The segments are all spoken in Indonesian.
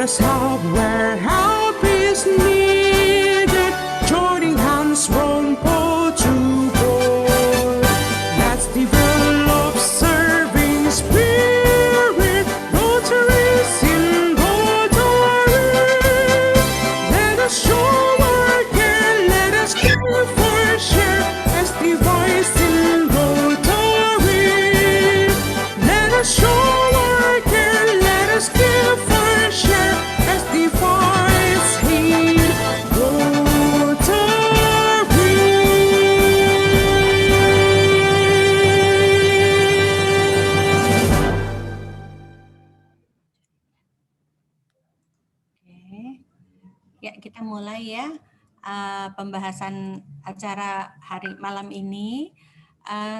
us help where help is needed. Joining hands won't pull too far. Let's develop serving spirit. Rotaries in Rotary. Let us show our care. Let us give for share. As the voice in Rotary. Let us show our care. Let us give for share. As the voice in Oke. Ya, kita mulai ya pembahasan acara hari malam ini.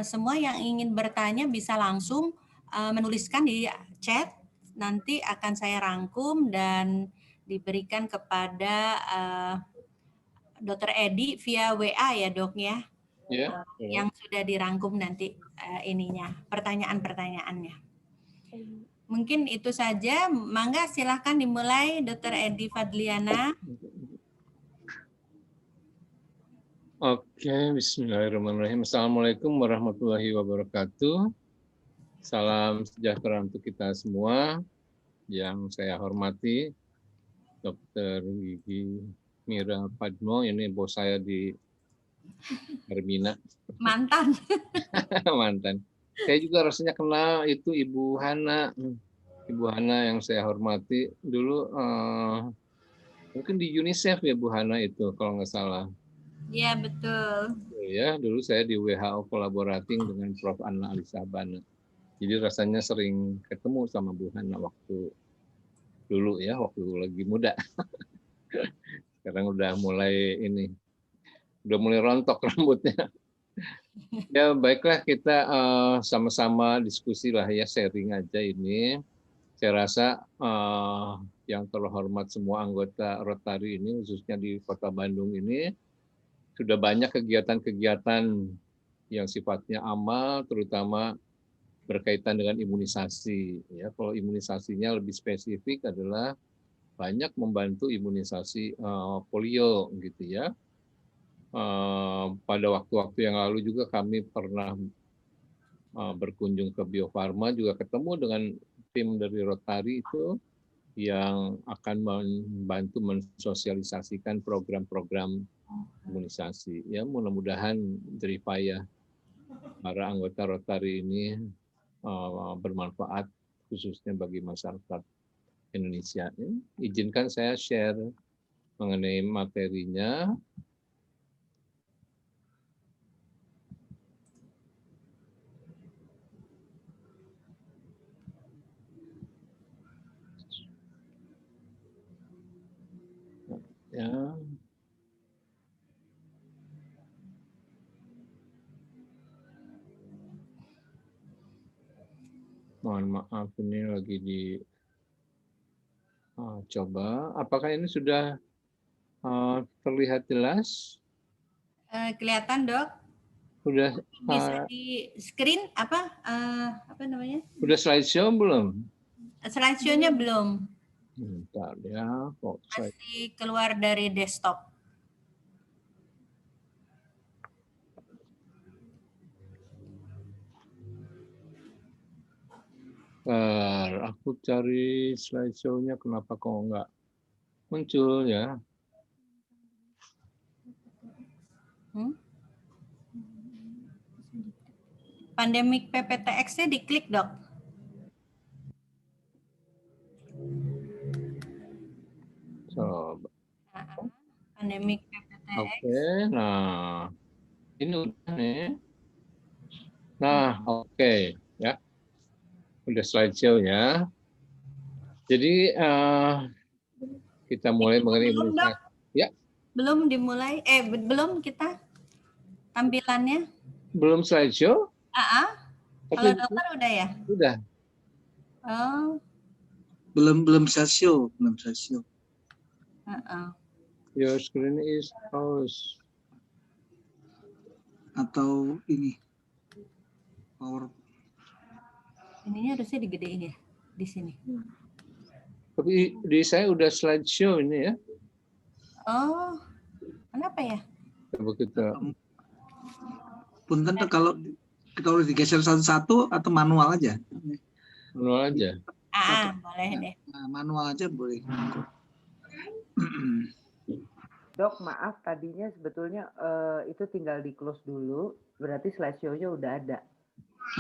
Semua yang ingin bertanya bisa langsung menuliskan di chat. Nanti akan saya rangkum dan diberikan kepada Dr. Edi via WA ya dok ya. Ya. Yang sudah dirangkum nanti ininya pertanyaan-pertanyaannya. Mungkin itu saja. Mangga silahkan dimulai Dr. Edi Fadliana. Oke, bismillahirrahmanirrahim. Assalamualaikum warahmatullahi wabarakatuh. Salam sejahtera untuk kita semua. Yang saya hormati Dr. Gigi Mira Padmo, ini bos saya di Hermina. Mantan. Mantan. Saya juga rasanya kenal itu Ibu Hana. Ibu Hana yang saya hormati dulu mungkin di UNICEF ya Bu Hana itu kalau nggak salah. Iya betul. Ya, dulu saya di WHO collaborating dengan Prof. Anna Alisabana. Jadi rasanya sering ketemu sama Bu Hana waktu dulu ya, waktu lagi muda. Sekarang udah mulai rontok rambutnya. Ya baiklah kita sama-sama diskusi lah ya, sharing aja ini. Saya rasa yang terhormat semua anggota Rotary ini khususnya di Kota Bandung ini sudah banyak kegiatan-kegiatan yang sifatnya amal, terutama berkaitan dengan imunisasi. Ya, kalau imunisasinya lebih spesifik adalah banyak membantu imunisasi polio gitu ya. Pada waktu-waktu yang lalu juga kami pernah berkunjung ke Bio Farma, juga ketemu dengan tim dari Rotary itu yang akan membantu mensosialisasikan program-program imunisasi. Ya, mudah-mudahan jeripayah para anggota Rotary ini bermanfaat khususnya bagi masyarakat Indonesia. Izinkan saya share mengenai materinya. Ya. Mohon maaf ini lagi coba. Apakah ini sudah terlihat jelas? Kelihatan dok. Sudah bisa di screen apa namanya? Sudah slideshow belum? Slideshow-nya belum. Bentar ya, kok masih keluar dari desktop. Aku cari slideshow-nya, kenapa kok nggak muncul ya? Pandemik PPTX-nya diklik dok. Coba. Pandemik PPTX. Oke, nah ini udah nih. Nah, oke ya, udah slideshow ya. Jadi kita mulai mengenai imunisasi. Ya. Belum dimulai, belum kita tampilannya. Belum slideshow? Kalau dokter udah ya? Udah. Oh. Belum slideshow, Your screen is closed. Atau ini power. Ininya harusnya digedein ya di sini. Tapi di saya udah slideshow ini ya. Oh, kenapa ya? Coba kita Punten tuh kalau digeser satu-satu atau manual aja. manual aja. Boleh deh. Nah, manual aja boleh. Dok, maaf tadinya sebetulnya itu tinggal di close dulu, berarti slideshow-nya udah ada.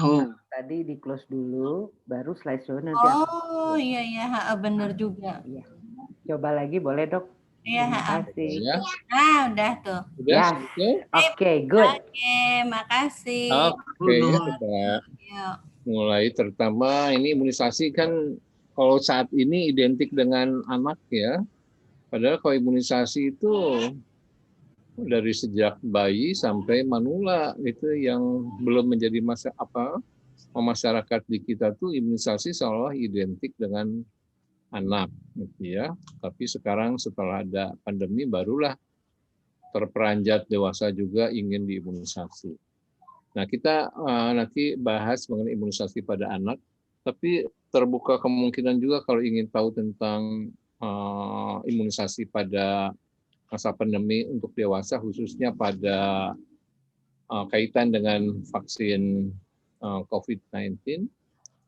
Oh, Tadi di close dulu, baru slideshow nanti akan. Oh iya, bener juga. Iya. Coba lagi boleh dok? Iya, Terima kasih. Ya, udah tuh. udah Ya. selesai? Oke, good. Oke, makasih. Oke, ya kita Yuk. mulai. Terutama ini imunisasi kan kalau saat ini identik dengan anak ya. Padahal kalau imunisasi itu dari sejak bayi sampai manula itu yang belum menjadi masyarakat di kita tuh imunisasi seolah identik dengan anak gitu ya. Tapi sekarang setelah ada pandemi barulah terperanjat dewasa juga ingin diimunisasi. Nah, kita nanti bahas mengenai imunisasi pada anak, tapi terbuka kemungkinan juga kalau ingin tahu tentang imunisasi pada masa pandemi untuk dewasa, khususnya pada kaitan dengan vaksin COVID-19.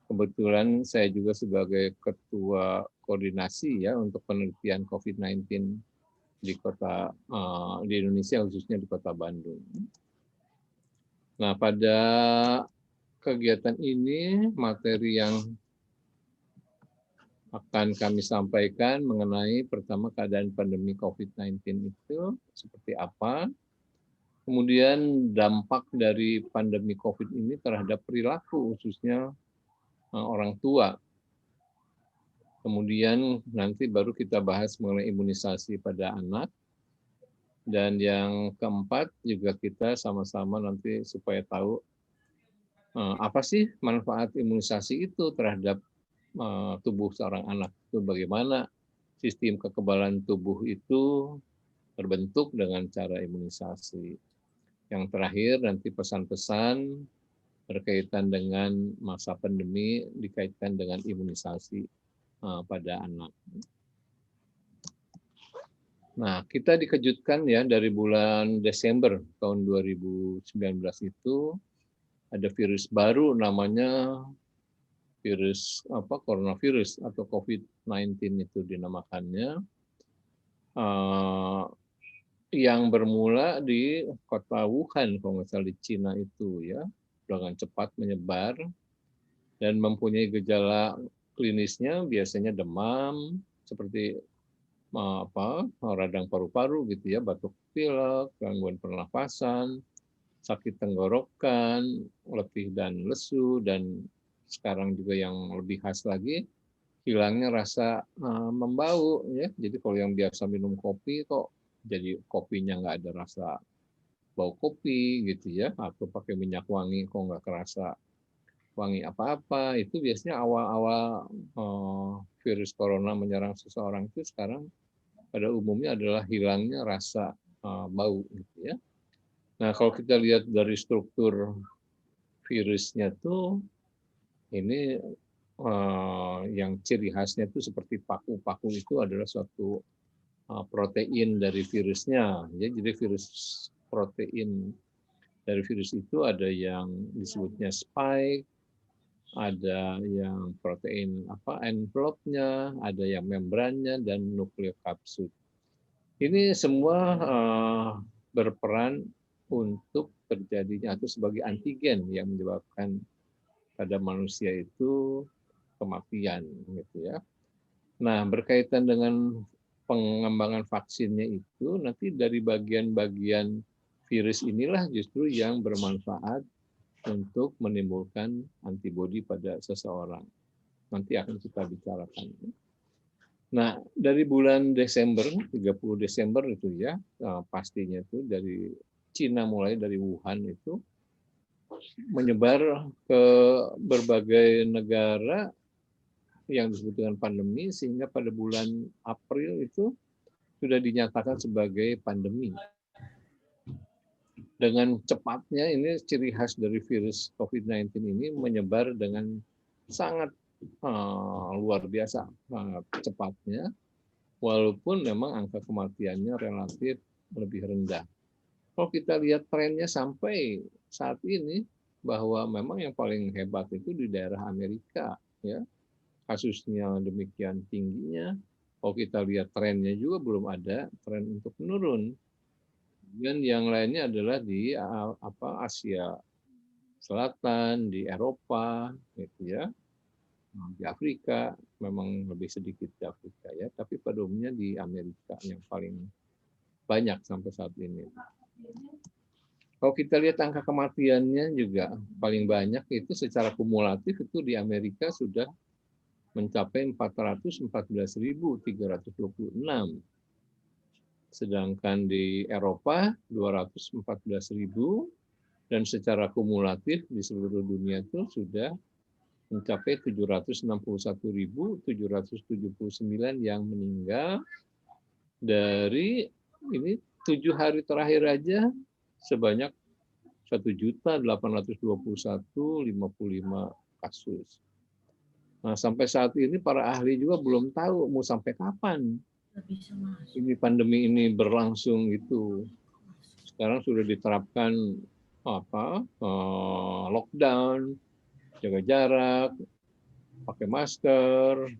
Kebetulan saya juga sebagai ketua koordinasi ya untuk penelitian COVID-19 di Indonesia, khususnya di Kota Bandung. Nah, pada kegiatan ini materi yang akan kami sampaikan mengenai pertama keadaan pandemi COVID-19 itu seperti apa, kemudian dampak dari pandemi COVID ini terhadap perilaku khususnya orang tua. Kemudian nanti baru kita bahas mengenai imunisasi pada anak. Dan yang keempat juga kita sama-sama nanti supaya tahu apa sih manfaat imunisasi itu terhadap tubuh seorang anak, itu bagaimana sistem kekebalan tubuh itu terbentuk dengan cara imunisasi. Yang terakhir nanti pesan-pesan berkaitan dengan masa pandemi dikaitkan dengan imunisasi pada anak. Nah, kita dikejutkan ya dari bulan Desember tahun 2019 itu ada virus baru namanya coronavirus atau COVID-19 itu dinamakannya, yang bermula di kota Wuhan kalau nggak salah di Cina itu ya, dengan cepat menyebar dan mempunyai gejala klinisnya biasanya demam seperti radang paru-paru gitu ya, batuk pilek, gangguan pernafasan, sakit tenggorokan, letih dan lesu, dan sekarang juga yang lebih khas lagi, hilangnya rasa membau ya. Jadi kalau yang biasa minum kopi kok jadi kopinya nggak ada rasa bau kopi gitu ya, atau pakai minyak wangi kok nggak kerasa wangi apa-apa. Itu biasanya awal-awal virus corona menyerang seseorang itu sekarang pada umumnya adalah hilangnya rasa bau gitu ya. Nah, kalau kita lihat dari struktur virusnya tuh ini yang ciri khasnya itu seperti paku-paku itu adalah suatu protein dari virusnya. Jadi protein dari virus itu ada yang disebutnya spike, ada yang protein envelope-nya, ada yang membrannya dan nukleokapsid. Ini semua berperan untuk terjadinya atau sebagai antigen yang menyebabkan pada manusia itu kematian gitu ya. Nah, berkaitan dengan pengembangan vaksinnya itu nanti dari bagian-bagian virus inilah justru yang bermanfaat untuk menimbulkan antibodi pada seseorang. Nanti akan kita bicarakan. Nah, dari bulan Desember, 30 Desember itu ya, pastinya itu dari Cina mulai dari Wuhan itu menyebar ke berbagai negara yang disebut dengan pandemi, sehingga pada bulan April itu sudah dinyatakan sebagai pandemi. Dengan cepatnya ini ciri khas dari virus COVID-19 ini menyebar dengan sangat luar biasa cepatnya, walaupun memang angka kematiannya relatif lebih rendah. Kalau kita lihat trennya sampai saat ini, bahwa memang yang paling hebat itu di daerah Amerika, ya, kasusnya demikian tingginya. Kalau kita lihat trennya juga belum ada tren untuk menurun. Dan yang lainnya adalah di Asia Selatan, di Eropa, gitu ya, di Afrika memang lebih sedikit di Afrika ya, tapi pada umumnya di Amerika yang paling banyak sampai saat ini. Kalau kita lihat angka kematiannya juga paling banyak itu secara kumulatif itu di Amerika sudah mencapai 414.326. Sedangkan di Eropa 214.000 dan secara kumulatif di seluruh dunia itu sudah mencapai 761.779 yang meninggal dari ini 7 hari terakhir aja sebanyak 1.821.055 kasus. Nah, sampai saat ini para ahli juga belum tahu mau sampai kapan ini pandemi ini berlangsung gitu. Sekarang sudah diterapkan lockdown, jaga jarak, pakai masker,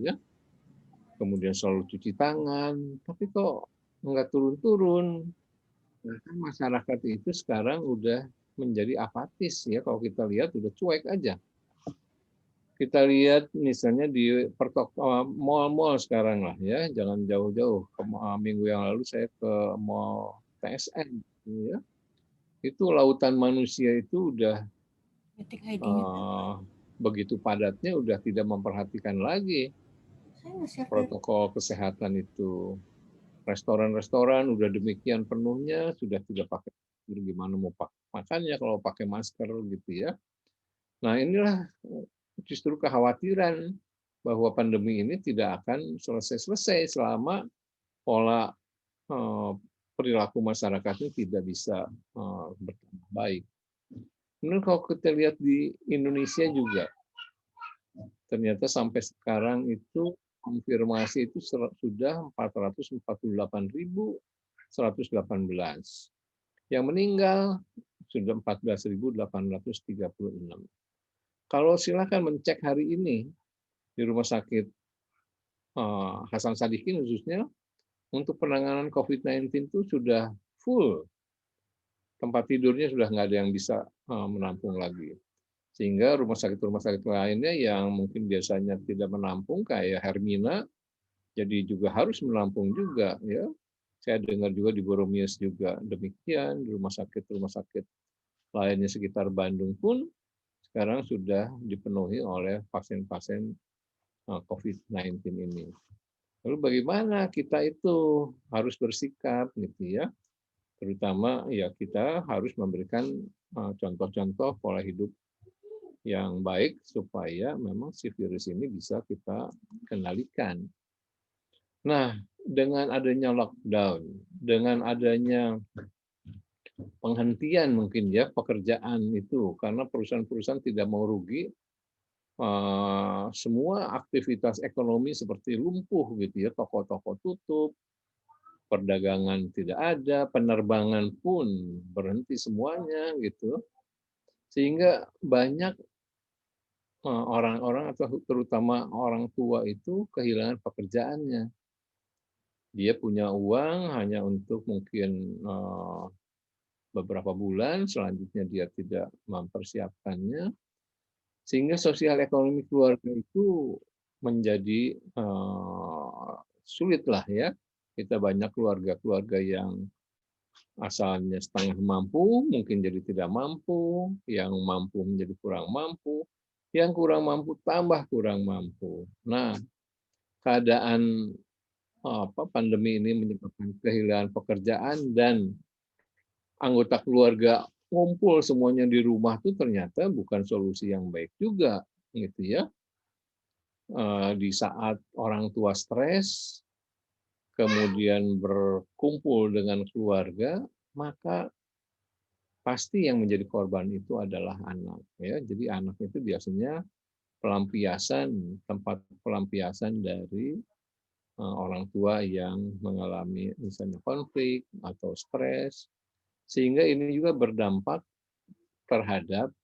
ya. Kemudian selalu cuci tangan, tapi kok nggak turun-turun. Nah, kan masyarakat itu sekarang udah menjadi apatis ya, kalau kita lihat udah cuek aja. Kita lihat misalnya di mall-mall sekarang lah ya, jangan jauh-jauh. Minggu yang lalu saya ke mall TSN, ya. Itu lautan manusia itu udah begitu padatnya, udah tidak memperhatikan lagi protokol kesehatan itu. Restoran-restoran udah demikian penuhnya, sudah tidak pakai masker, gimana mau makannya kalau pakai masker gitu ya. Nah, inilah justru kekhawatiran bahwa pandemi ini tidak akan selesai-selesai selama pola perilaku masyarakatnya tidak bisa bertambah baik. Kemudian kalau kita lihat di Indonesia juga, ternyata sampai sekarang itu konfirmasi itu sudah 448.118. Yang meninggal sudah 14.836. Kalau silakan mencek hari ini di Rumah Sakit Hasan Sadikin khususnya, untuk penanganan COVID-19 itu sudah full. Tempat tidurnya sudah nggak ada yang bisa menampung lagi. Sehingga rumah sakit lainnya yang mungkin biasanya tidak menampung, kayak Hermina, jadi juga harus menampung juga. Ya. Saya dengar juga di Boromius juga demikian, di rumah sakit lainnya sekitar Bandung pun sekarang sudah dipenuhi oleh pasien-pasien COVID-19 ini. Lalu bagaimana kita itu harus bersikap gitu ya? Terutama ya kita harus memberikan contoh-contoh pola hidup yang baik supaya memang si virus ini bisa kita kendalikan. Nah, dengan adanya lockdown, dengan adanya penghentian mungkin ya pekerjaan itu karena perusahaan-perusahaan tidak mau rugi, semua aktivitas ekonomi seperti lumpuh gitu ya, toko-toko tutup, perdagangan tidak ada, penerbangan pun berhenti semuanya gitu, sehingga banyak orang-orang atau terutama orang tua itu kehilangan pekerjaannya. Dia punya uang hanya untuk mungkin beberapa bulan, selanjutnya dia tidak mempersiapkannya, sehingga sosial ekonomi keluarga itu menjadi sulit lah ya. Kita banyak keluarga-keluarga yang asalnya setengah mampu, mungkin jadi tidak mampu, yang mampu menjadi kurang mampu, yang kurang mampu tambah kurang mampu. Nah, keadaan pandemi ini menyebabkan kehilangan pekerjaan dan anggota keluarga ngumpul semuanya di rumah itu ternyata bukan solusi yang baik juga, gitu ya. Di saat orang tua stres, kemudian berkumpul dengan keluarga, maka pasti yang menjadi korban itu adalah anak. Ya, jadi anak itu biasanya tempat pelampiasan dari orang tua yang mengalami misalnya konflik atau stres, sehingga ini juga berdampak terhadap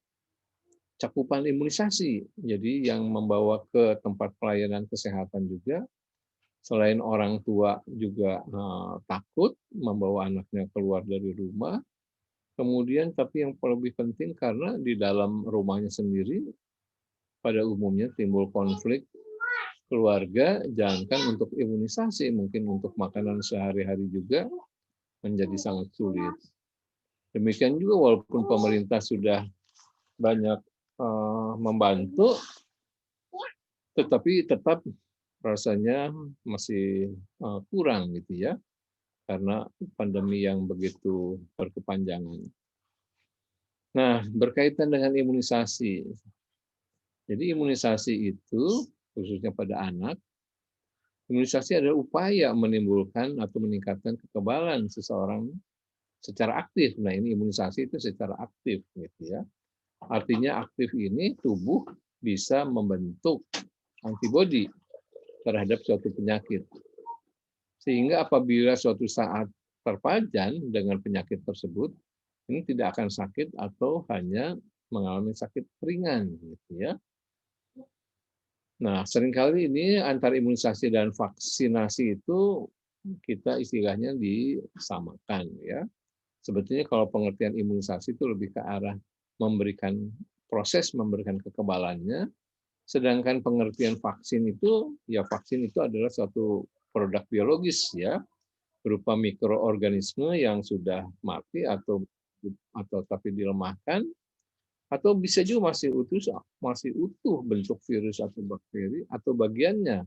cakupan imunisasi. Jadi yang membawa ke tempat pelayanan kesehatan juga, selain orang tua juga takut membawa anaknya keluar dari rumah, kemudian tapi yang lebih penting karena di dalam rumahnya sendiri pada umumnya timbul konflik keluarga, jangankan untuk imunisasi, mungkin untuk makanan sehari-hari juga menjadi sangat sulit. Demikian juga walaupun pemerintah sudah banyak membantu, tetapi tetap rasanya masih kurang gitu ya, karena pandemi yang begitu berkepanjangan. Nah, berkaitan dengan imunisasi. Jadi imunisasi itu, khususnya pada anak, imunisasi adalah upaya menimbulkan atau meningkatkan kekebalan seseorang secara aktif. Nah, ini imunisasi itu secara aktif gitu ya. Artinya aktif ini tubuh bisa membentuk antibodi terhadap suatu penyakit. Sehingga apabila suatu saat terpajan dengan penyakit tersebut, ini tidak akan sakit atau hanya mengalami sakit ringan gitu ya. Nah, seringkali ini antara imunisasi dan vaksinasi itu kita istilahnya disamakan ya. Sebetulnya kalau pengertian imunisasi itu lebih ke arah proses memberikan kekebalannya, sedangkan pengertian vaksin itu, ya vaksin itu adalah suatu produk biologis ya, berupa mikroorganisme yang sudah mati atau tapi dilemahkan, atau bisa juga masih utuh bentuk virus atau bakteri atau bagiannya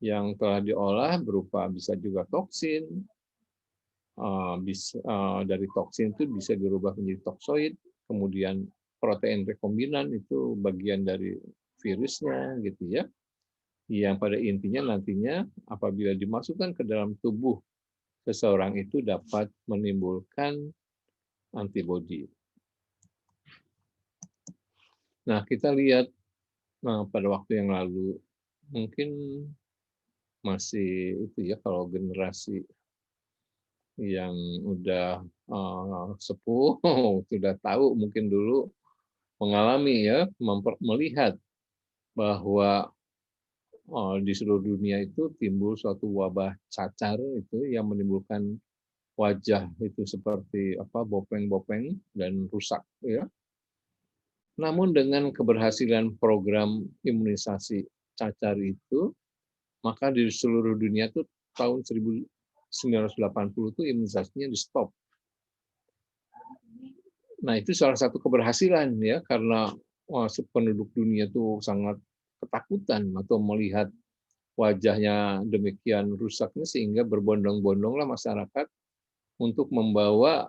yang telah diolah berupa bisa juga toksin, dari toksin itu bisa dirubah menjadi toksoid, kemudian protein rekombinan itu bagian dari virusnya gitu ya, yang pada intinya nantinya apabila dimasukkan ke dalam tubuh seseorang itu dapat menimbulkan antibodi. Nah, kita lihat pada waktu yang lalu mungkin masih itu ya, kalau generasi yang udah sepuh sudah tahu mungkin dulu mengalami ya, melihat bahwa di seluruh dunia itu timbul suatu wabah cacar itu yang menimbulkan wajah itu seperti bopeng-bopeng dan rusak ya. Namun dengan keberhasilan program imunisasi cacar itu, maka di seluruh dunia itu tahun 1980 itu imunisasinya di stop. Nah, itu salah satu keberhasilan ya, karena penduduk dunia itu sangat ketakutan atau melihat wajahnya demikian rusaknya, sehingga berbondong-bondonglah masyarakat untuk membawa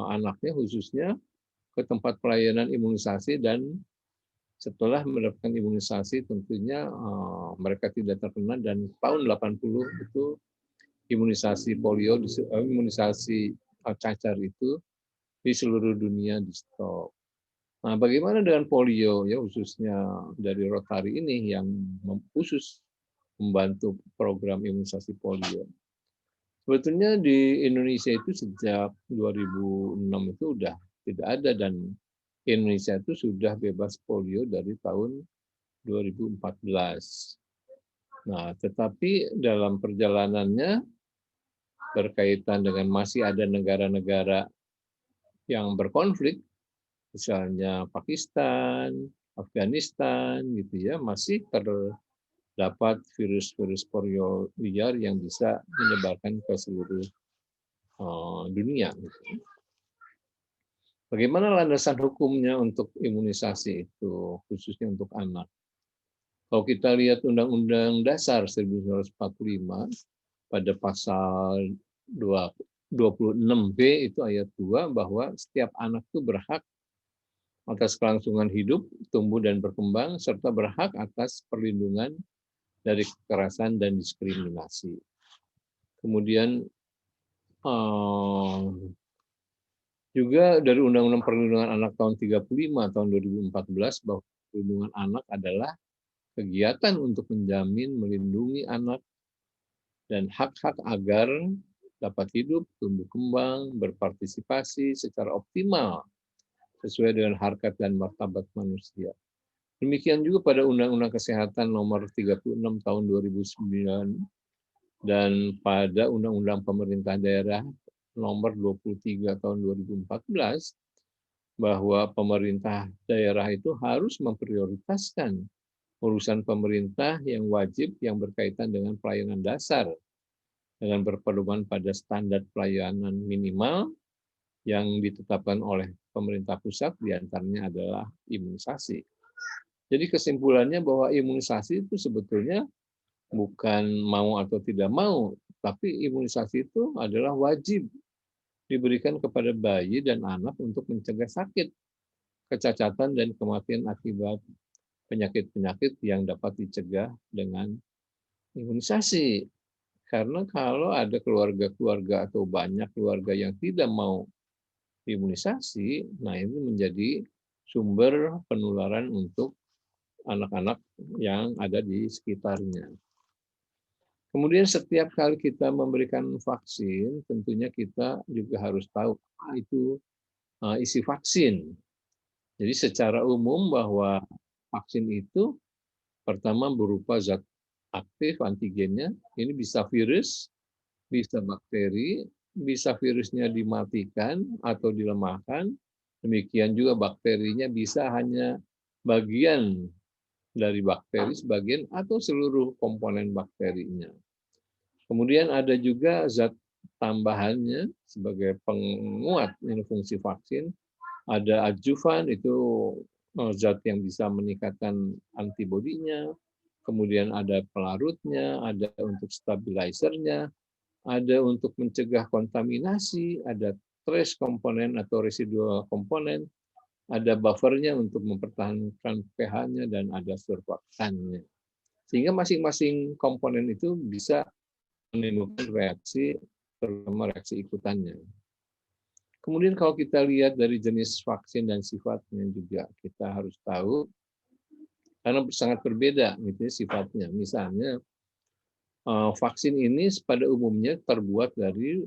anaknya khususnya ke tempat pelayanan imunisasi, dan setelah mendapatkan imunisasi tentunya mereka tidak terkena, dan tahun 80 itu imunisasi polio, imunisasi cacar itu di seluruh dunia di stop. Nah, bagaimana dengan polio ya, khususnya dari Rotary ini yang khusus membantu program imunisasi polio. Sebetulnya di Indonesia itu sejak 2006 itu udah tidak ada, dan Indonesia itu sudah bebas polio dari tahun 2014. Nah, tetapi dalam perjalanannya berkaitan dengan masih ada negara-negara yang berkonflik, misalnya Pakistan, Afghanistan, gitu ya, masih terdapat virus-virus polio liar yang bisa menyebarkan ke seluruh dunia. Gitu. Bagaimana landasan hukumnya untuk imunisasi itu, khususnya untuk anak? Kalau kita lihat Undang-Undang Dasar 1945 pada pasal 26B itu ayat 2, bahwa setiap anak itu berhak atas kelangsungan hidup, tumbuh dan berkembang, serta berhak atas perlindungan dari kekerasan dan diskriminasi. Kemudian juga dari Undang-Undang Perlindungan Anak tahun 35 tahun 2014 bahwa perlindungan anak adalah kegiatan untuk menjamin, melindungi anak dan hak-hak agar dapat hidup, tumbuh kembang, berpartisipasi secara optimal sesuai dengan harkat dan martabat manusia. Demikian juga pada Undang-Undang Kesehatan Nomor 36 Tahun 2009 dan pada Undang-Undang Pemerintah Daerah Nomor 23 Tahun 2014 bahwa pemerintah daerah itu harus memprioritaskan urusan pemerintah yang wajib yang berkaitan dengan pelayanan dasar dengan berpedoman pada standar pelayanan minimal yang ditetapkan oleh pemerintah pusat, diantaranya adalah imunisasi. Jadi kesimpulannya bahwa imunisasi itu sebetulnya bukan mau atau tidak mau, tapi imunisasi itu adalah wajib diberikan kepada bayi dan anak untuk mencegah sakit, kecacatan, dan kematian akibat penyakit-penyakit yang dapat dicegah dengan imunisasi. Karena kalau ada keluarga-keluarga atau banyak keluarga yang tidak mau imunisasi, nah ini menjadi sumber penularan untuk anak-anak yang ada di sekitarnya. Kemudian setiap kali kita memberikan vaksin, tentunya kita juga harus tahu apa itu isi vaksin. Jadi secara umum bahwa vaksin itu pertama berupa zat aktif antigennya, ini bisa virus, bisa bakteri, bisa virusnya dimatikan atau dilemahkan, demikian juga bakterinya bisa hanya bagian dari bakteri sebagian atau seluruh komponen bakterinya. Kemudian ada juga zat tambahannya sebagai penguat ini fungsi vaksin. Ada adjuvan, itu zat yang bisa meningkatkan antibodinya. Kemudian ada pelarutnya, ada untuk stabilizernya, ada untuk mencegah kontaminasi, ada trace komponen atau residual komponen, ada buffernya untuk mempertahankan pH-nya, dan ada surfaktannya. Sehingga masing-masing komponen itu bisa menimbulkan reaksi, terutama reaksi ikutannya. Kemudian kalau kita lihat dari jenis vaksin dan sifatnya juga kita harus tahu, karena sangat berbeda gitu ya, sifatnya. Misalnya vaksin ini pada umumnya terbuat dari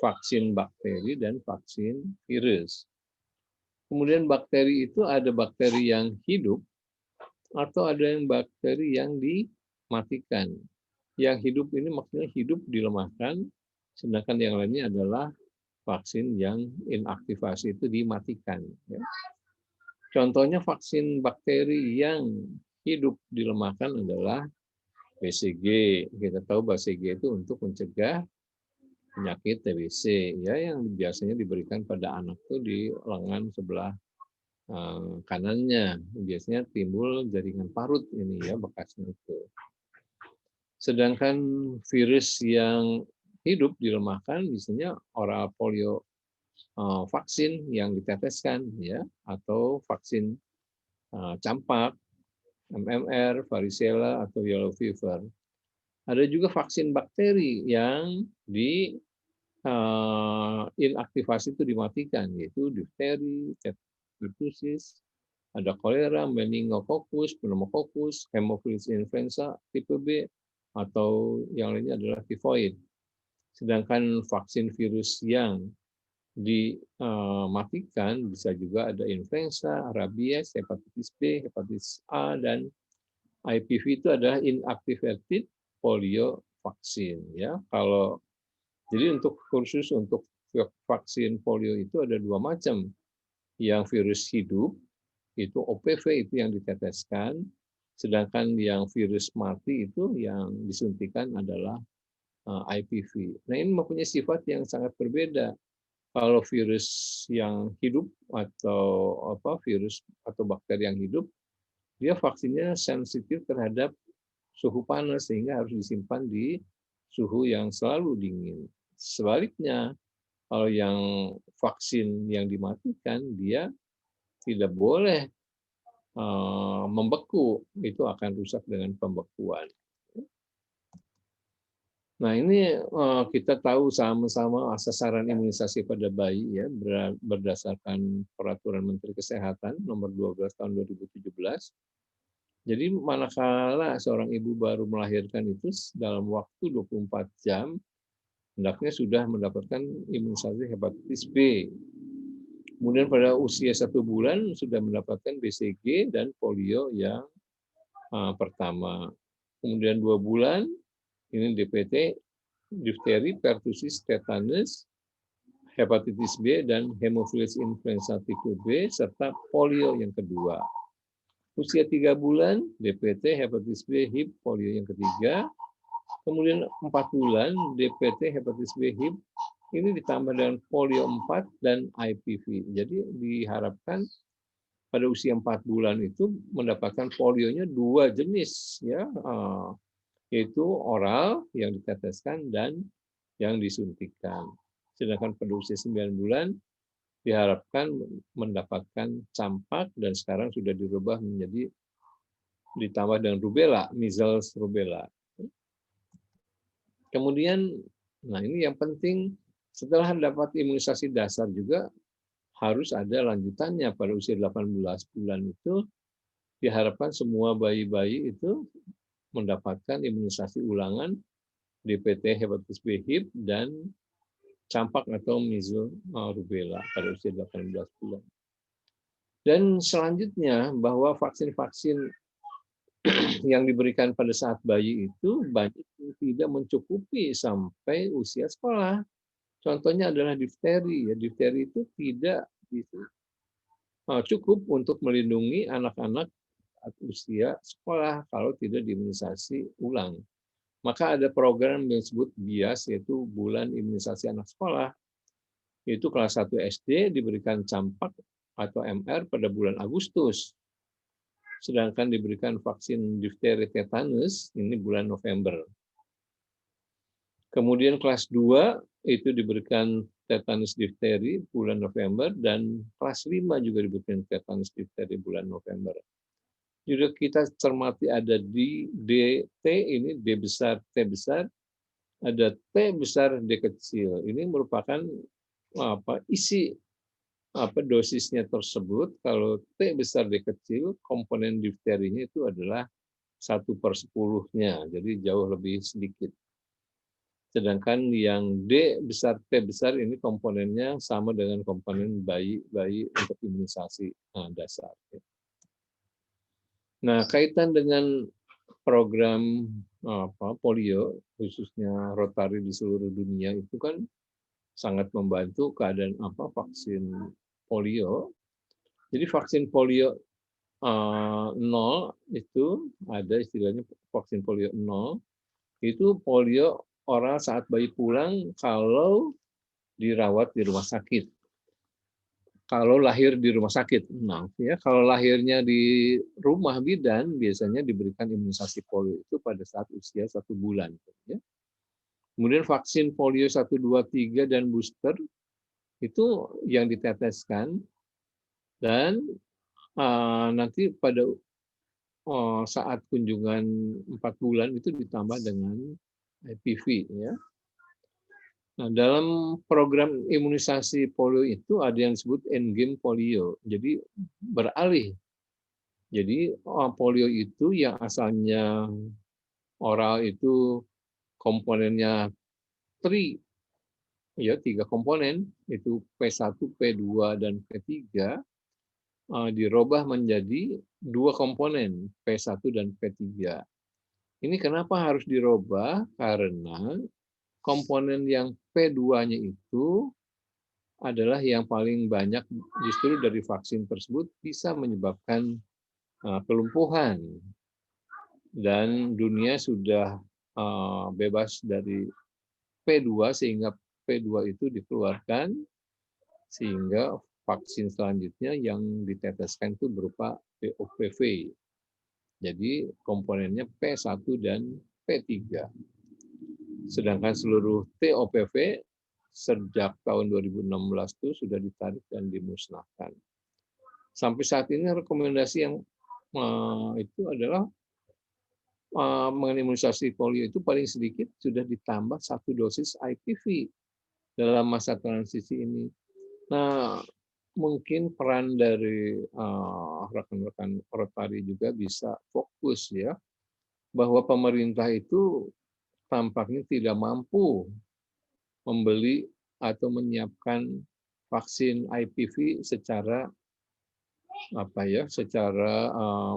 vaksin bakteri dan vaksin virus. Kemudian bakteri itu ada bakteri yang hidup atau ada yang bakteri yang dimatikan. Yang hidup ini maksudnya hidup dilemahkan, sedangkan yang lainnya adalah vaksin yang inaktivasi itu dimatikan. Contohnya vaksin bakteri yang hidup dilemahkan adalah BCG. Kita tahu BCG itu untuk mencegah penyakit TBC, ya, yang biasanya diberikan pada anak itu di lengan sebelah kanannya. Biasanya timbul jaringan parut ini ya bekasnya itu. Sedangkan virus yang hidup dilemahkan biasanya oral polio vaksin yang diteteskan ya, atau vaksin campak, MMR, varicella atau yellow fever. Ada juga vaksin bakteri yang di inaktivasi itu dimatikan, yaitu difteri, pertussis, ada kolera, meningococcus, pneumococcus, hemophilus influenza tipe B, atau yang lainnya adalah tifoid. Sedangkan vaksin virus yang dimatikan bisa juga ada influenza, rabies, hepatitis B, hepatitis A, dan IPV itu adalah inactivated polio vaksin ya. Jadi untuk khusus untuk vaksin polio itu ada dua macam. Yang virus hidup itu OPV itu yang diteteskan, sedangkan yang virus mati itu yang disuntikan adalah IPV. Nah, ini mempunyai sifat yang sangat berbeda. Kalau virus yang hidup atau virus atau bakteri yang hidup, dia vaksinnya sensitif terhadap suhu panas sehingga harus disimpan di suhu yang selalu dingin. Sebaliknya, kalau yang vaksin yang dimatikan, dia tidak boleh membeku, itu akan rusak dengan pembekuan. Nah, ini kita tahu sama-sama sasaran imunisasi pada bayi ya berdasarkan Peraturan Menteri Kesehatan nomor 12 tahun 2017. Jadi manakala seorang ibu baru melahirkan itu dalam waktu 24 jam hendaknya sudah mendapatkan imunisasi hepatitis B. Kemudian pada usia 1 bulan sudah mendapatkan BCG dan polio yang pertama. Kemudian 2 bulan ini DPT, difteri, pertusis, tetanus, hepatitis B, dan hemofilis influenza tipe B, serta polio yang kedua. Usia 3 bulan, DPT, hepatitis B, HIV, polio yang ketiga. Kemudian 4 bulan, DPT, hepatitis B, HIV, ini ditambah dengan polio 4 dan IPV. Jadi diharapkan pada usia 4 bulan itu mendapatkan polionya 2 jenis, ya, yaitu oral yang diteteskan dan yang disuntikan. Sedangkan pada usia 9 bulan diharapkan mendapatkan campak dan sekarang sudah dirubah menjadi ditambah dengan rubella, measles rubella. Kemudian, nah ini yang penting, setelah dapat imunisasi dasar juga harus ada lanjutannya pada usia 18 bulan itu diharapkan semua bayi-bayi itu mendapatkan imunisasi ulangan DPT, hepatitis B, HIV, dan campak atau measles rubella pada usia 18 bulan. Dan selanjutnya bahwa vaksin-vaksin yang diberikan pada saat bayi itu banyak yang tidak mencukupi sampai usia sekolah. Contohnya adalah difteri. Ya, difteri itu tidak cukup untuk melindungi anak-anak usia sekolah kalau tidak diimunisasi ulang. Maka ada program yang disebut BIAS, yaitu Bulan Imunisasi Anak Sekolah. Itu kelas 1 SD diberikan campak atau MR pada bulan Agustus. Sedangkan diberikan vaksin difteri tetanus ini bulan November. Kemudian kelas 2 itu diberikan tetanus difteri bulan November, dan kelas 5 juga diberikan tetanus difteri bulan November. Juga kita cermati ada di DT, ini D besar, T besar, ada T besar, D kecil. Ini merupakan isi dosisnya tersebut. Kalau T besar, D kecil, komponen difterinya itu adalah 1/10-nya, jadi jauh lebih sedikit. Sedangkan yang D besar, T besar ini komponennya sama dengan komponen bayi untuk imunisasi dasar. Nah, kaitan dengan program polio, khususnya Rotary di seluruh dunia itu kan sangat membantu keadaan vaksin polio. Jadi vaksin polio 0 itu ada istilahnya vaksin polio 0, itu polio oral saat bayi pulang kalau dirawat di rumah sakit. Kalau lahir di rumah sakit, nah ya kalau lahirnya di rumah bidan biasanya diberikan imunisasi polio itu pada saat usia 1 bulan. Ya. Kemudian vaksin polio 1, 2, 3 dan booster itu yang diteteskan, dan nanti pada saat kunjungan 4 bulan itu ditambah dengan IPV. Ya. Nah, dalam program imunisasi polio itu ada yang disebut endgame polio. Jadi beralih. Jadi polio itu yang asalnya oral itu komponennya 3 komponen, itu P1, P2 dan P3 dirubah menjadi 2 komponen, P1 dan P3. Ini kenapa harus dirubah? Karena komponen yang P2-nya itu adalah yang paling banyak justru dari vaksin tersebut bisa menyebabkan kelumpuhan. Dan dunia sudah bebas dari P2 sehingga P2 itu dikeluarkan, sehingga vaksin selanjutnya yang diteteskan itu berupa POPV. Jadi komponennya P1 dan P3. Sedangkan seluruh TOPV sejak tahun 2016 itu sudah ditarik dan dimusnahkan. Sampai saat ini rekomendasi yang itu adalah mengenai imunisasi polio itu paling sedikit sudah ditambah 1 dosis IPV dalam masa transisi ini. Nah, mungkin peran dari rekan-rekan Rotary juga bisa fokus ya, bahwa pemerintah itu tampaknya tidak mampu membeli atau menyiapkan vaksin IPV secara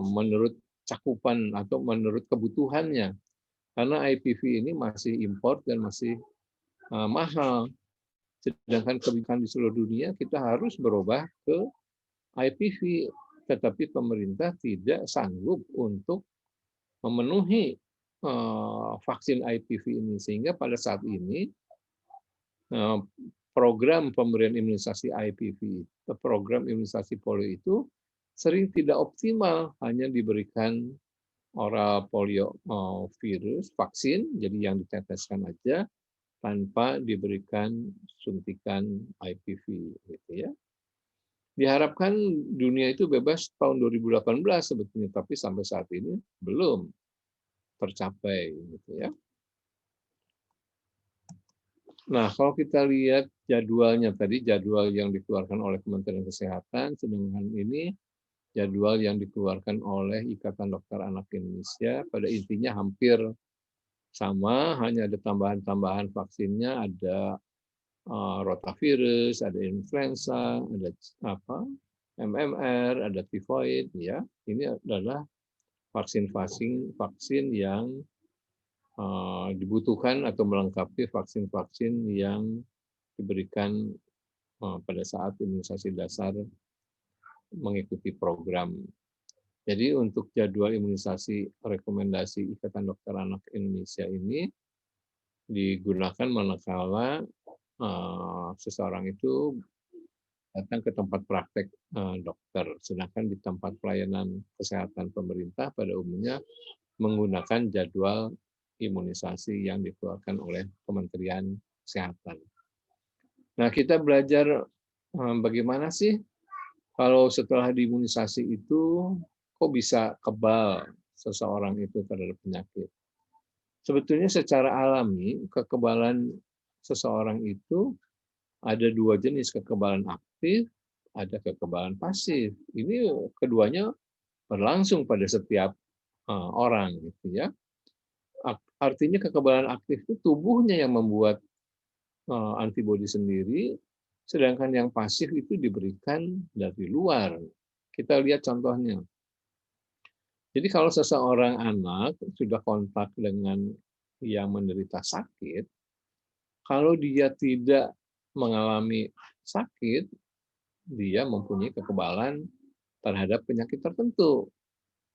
menurut cakupan atau menurut kebutuhannya, karena IPV ini masih impor dan masih mahal. Sedangkan kebijakan di seluruh dunia kita harus berubah ke IPV, tetapi pemerintah tidak sanggup untuk memenuhi vaksin IPV ini, sehingga pada saat ini program pemberian imunisasi IPV, program imunisasi polio itu sering tidak optimal, hanya diberikan oral polio virus vaksin, jadi yang diteteskan aja, tanpa diberikan suntikan IPV, gitu ya. Diharapkan dunia itu bebas tahun 2018 sebetulnya, tapi sampai saat ini belum tercapai, gitu ya. Nah, kalau kita lihat jadwalnya tadi, jadwal yang dikeluarkan oleh Kementerian Kesehatan, sedangkan ini jadwal yang dikeluarkan oleh Ikatan Dokter Anak Indonesia, pada intinya hampir sama, hanya ada tambahan-tambahan vaksinnya, ada rotavirus, ada influenza, ada MMR, ada tifoid, ya. Ini adalah vaksin yang dibutuhkan atau melengkapi vaksin-vaksin yang diberikan pada saat imunisasi dasar mengikuti program. Jadi untuk jadwal imunisasi rekomendasi Ikatan Dokter Anak Indonesia ini digunakan manakala seseorang itu datang ke tempat praktek dokter, sedangkan di tempat pelayanan kesehatan pemerintah pada umumnya menggunakan jadwal imunisasi yang dikeluarkan oleh Kementerian Kesehatan. Nah, kita belajar bagaimana sih kalau setelah diimunisasi itu kok bisa kebal seseorang itu terhadap penyakit. Sebetulnya secara alami kekebalan seseorang itu ada 2 jenis, kekebalan aktif, ada kekebalan pasif. Ini keduanya berlangsung pada setiap orang, gitu ya. Artinya kekebalan aktif itu tubuhnya yang membuat antibodi sendiri, sedangkan yang pasif itu diberikan dari luar. Kita lihat contohnya. Jadi kalau seseorang anak sudah kontak dengan yang menderita sakit, kalau dia tidak mengalami sakit, dia mempunyai kekebalan terhadap penyakit tertentu.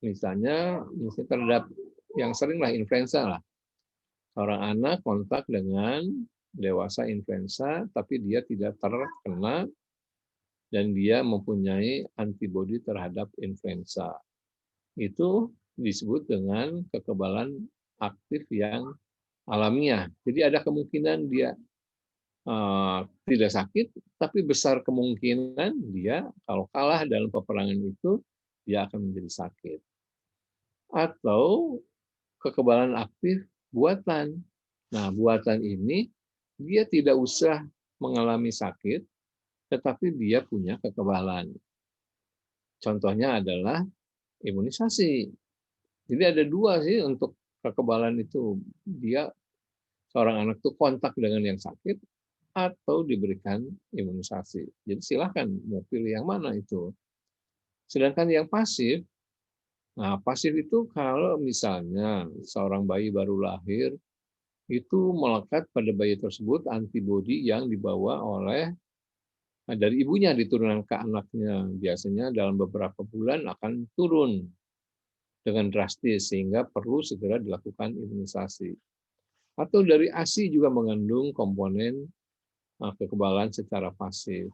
Misalnya terhadap yang seringlah influenza lah. Seorang anak kontak dengan dewasa influenza, tapi dia tidak terkena dan dia mempunyai antibodi terhadap influenza. Itu disebut dengan kekebalan aktif yang alamiah. Jadi ada kemungkinan dia tidak sakit, tapi besar kemungkinan dia kalau kalah dalam peperangan itu, dia akan menjadi sakit. Atau kekebalan aktif buatan. Nah, buatan ini dia tidak usah mengalami sakit, tetapi dia punya kekebalan. Contohnya adalah imunisasi. Jadi ada 2 sih untuk kekebalan itu. Dia seorang anak itu kontak dengan yang sakit atau diberikan imunisasi. Jadi silakan mau pilih yang mana itu. Sedangkan yang pasif, nah pasif itu kalau misalnya seorang bayi baru lahir, itu melekat pada bayi tersebut antibodi yang dibawa oleh dari ibunya diturunkan ke anaknya. Biasanya dalam beberapa bulan akan turun dengan drastis sehingga perlu segera dilakukan imunisasi. Atau dari ASI juga mengandung komponen kekebalan secara pasif.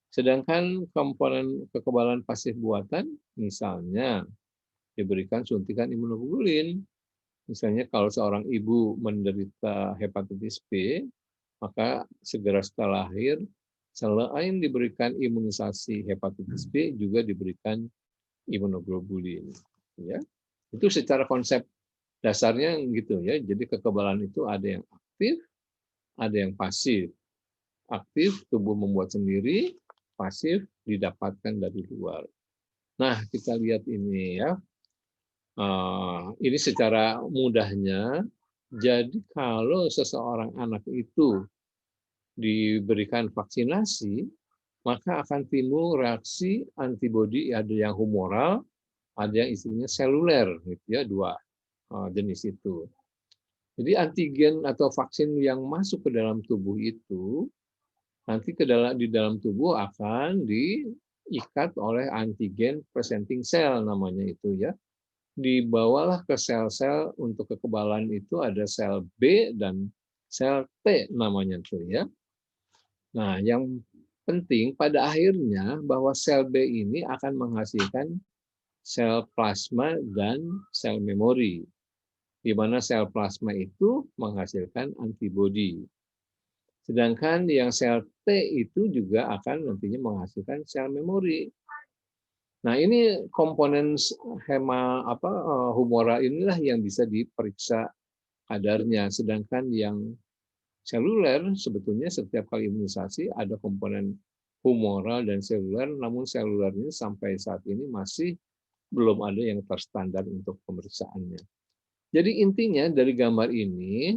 Sedangkan komponen kekebalan pasif buatan misalnya diberikan suntikan imunoglobulin. Misalnya kalau seorang ibu menderita hepatitis B, maka segera setelah lahir, selain diberikan imunisasi hepatitis B, juga diberikan imunoglobulin. Ya, itu secara konsep Dasarnya gitu ya. Jadi kekebalan itu ada yang aktif, ada yang pasif. Aktif tubuh membuat sendiri, pasif didapatkan dari luar. Nah, kita lihat ini ya. Ini secara mudahnya, jadi kalau seseorang anak itu diberikan vaksinasi, maka akan timbul reaksi antibodi, ada yang humoral, ada yang istilahnya seluler, gitu ya, dua jenis itu. Jadi antigen atau vaksin yang masuk ke dalam tubuh itu nanti di dalam tubuh akan diikat oleh antigen presenting cell namanya itu ya. Dibawalah ke sel-sel untuk kekebalan itu ada sel B dan sel T namanya itu ya. Nah, yang penting pada akhirnya bahwa sel B ini akan menghasilkan sel plasma dan sel memori. Di mana sel plasma itu menghasilkan antibodi. Sedangkan yang sel T itu juga akan nantinya menghasilkan sel memori. Nah, ini komponen humoral inilah yang bisa diperiksa kadarnya. Sedangkan yang seluler sebetulnya setiap kali imunisasi ada komponen humoral dan seluler, namun selulernya sampai saat ini masih belum ada yang terstandar untuk pemeriksaannya. Jadi intinya dari gambar ini,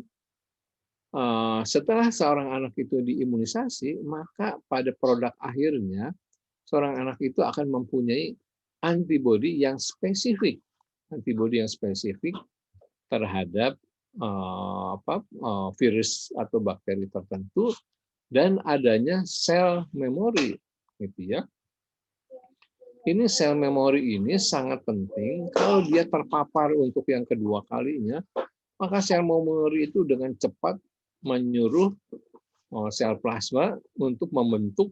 setelah seorang anak itu diimunisasi, maka pada produk akhirnya seorang anak itu akan mempunyai antibodi yang spesifik, terhadap virus atau bakteri tertentu dan adanya sel memori, gitu ya. Ini sel memori ini sangat penting. Kalau dia terpapar untuk yang kedua kalinya, maka sel memori itu dengan cepat menyuruh sel plasma untuk membentuk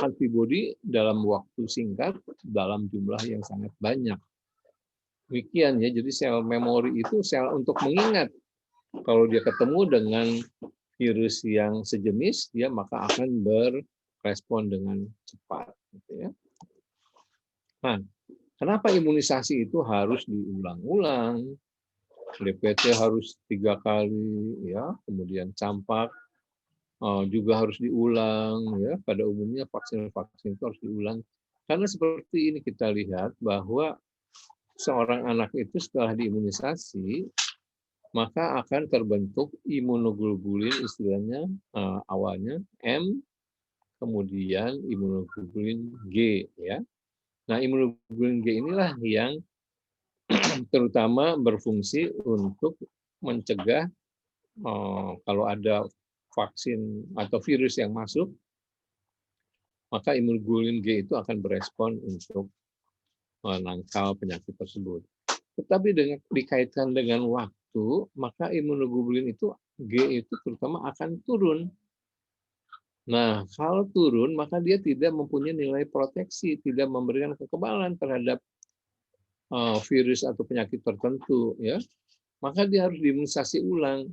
antibodi dalam waktu singkat dalam jumlah yang sangat banyak. Demikian ya, jadi sel memori itu sel untuk mengingat. Kalau dia ketemu dengan virus yang sejenis, dia maka akan berespon dengan cepat. Gitu ya. Nah, kenapa imunisasi itu harus diulang-ulang? DPT harus 3 kali, ya, kemudian campak juga harus diulang, ya. Pada umumnya vaksin-vaksin itu harus diulang. Karena seperti ini kita lihat bahwa seorang anak itu setelah diimunisasi, maka akan terbentuk imunoglobulin, istilahnya awalnya M, kemudian imunoglobulin G, ya. Nah, imunoglobulin G inilah yang terutama berfungsi untuk mencegah kalau ada vaksin atau virus yang masuk, maka imunoglobulin G itu akan berespon untuk menangkal penyakit tersebut. Tetapi dikaitkan dengan waktu, maka imunoglobulin itu G itu terutama akan turun. Nah, kalau turun, maka dia tidak mempunyai nilai proteksi, tidak memberikan kekebalan terhadap virus atau penyakit tertentu, ya. Maka dia harus diimunisasi ulang.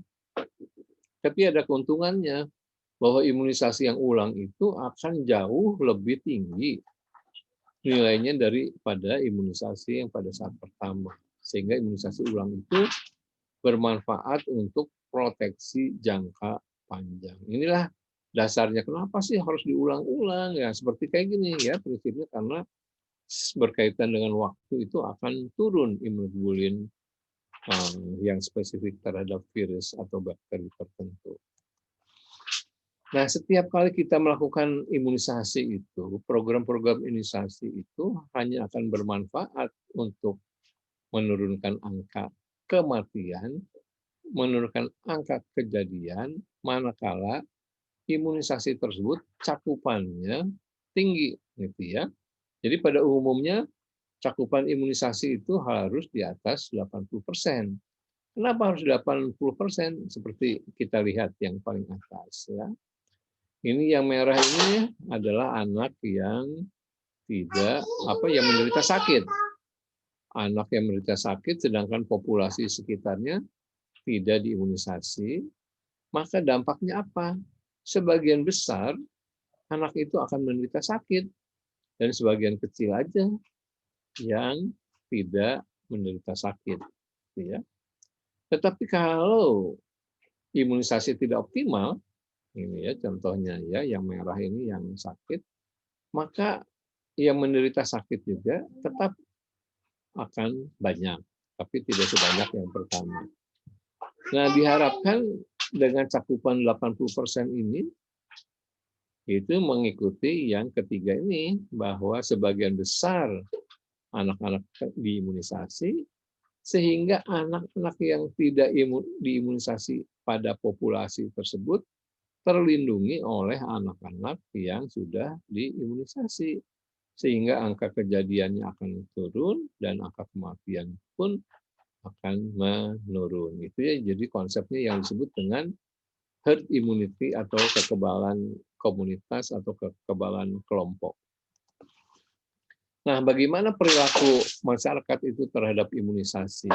Tapi ada keuntungannya bahwa imunisasi yang ulang itu akan jauh lebih tinggi nilainya daripada imunisasi yang pada saat pertama. Sehingga imunisasi ulang itu bermanfaat untuk proteksi jangka panjang. Inilah dasarnya kenapa sih harus diulang-ulang, ya seperti kayak gini ya prinsipnya, karena berkaitan dengan waktu itu akan turun imunoglobulin yang spesifik terhadap virus atau bakteri tertentu. Nah, setiap kali kita melakukan imunisasi itu, program-program imunisasi itu hanya akan bermanfaat untuk menurunkan angka kematian, menurunkan angka kejadian, manakala imunisasi tersebut cakupannya tinggi, gitu ya. Jadi pada umumnya cakupan imunisasi itu harus di atas 80%. Kenapa harus 80%? Seperti kita lihat yang paling atas, ya. Ini yang merah ini adalah anak yang yang menderita sakit. Anak yang menderita sakit sedangkan populasi sekitarnya tidak diimunisasi, maka dampaknya apa? Sebagian besar anak itu akan menderita sakit dan sebagian kecil aja yang tidak menderita sakit, ya. Tetapi kalau imunisasi tidak optimal, ini ya contohnya ya, yang merah ini yang sakit, maka yang menderita sakit juga tetap akan banyak, tapi tidak sebanyak yang pertama. Nah, diharapkan dengan cakupan 80% ini, itu mengikuti yang ketiga ini, bahwa sebagian besar anak-anak diimunisasi, sehingga anak-anak yang tidak diimunisasi pada populasi tersebut terlindungi oleh anak-anak yang sudah diimunisasi. Sehingga angka kejadiannya akan turun dan angka kematian pun akan menurun. Itu ya, jadi konsepnya yang disebut dengan herd immunity atau kekebalan komunitas atau kekebalan kelompok. Nah, bagaimana perilaku masyarakat itu terhadap imunisasi?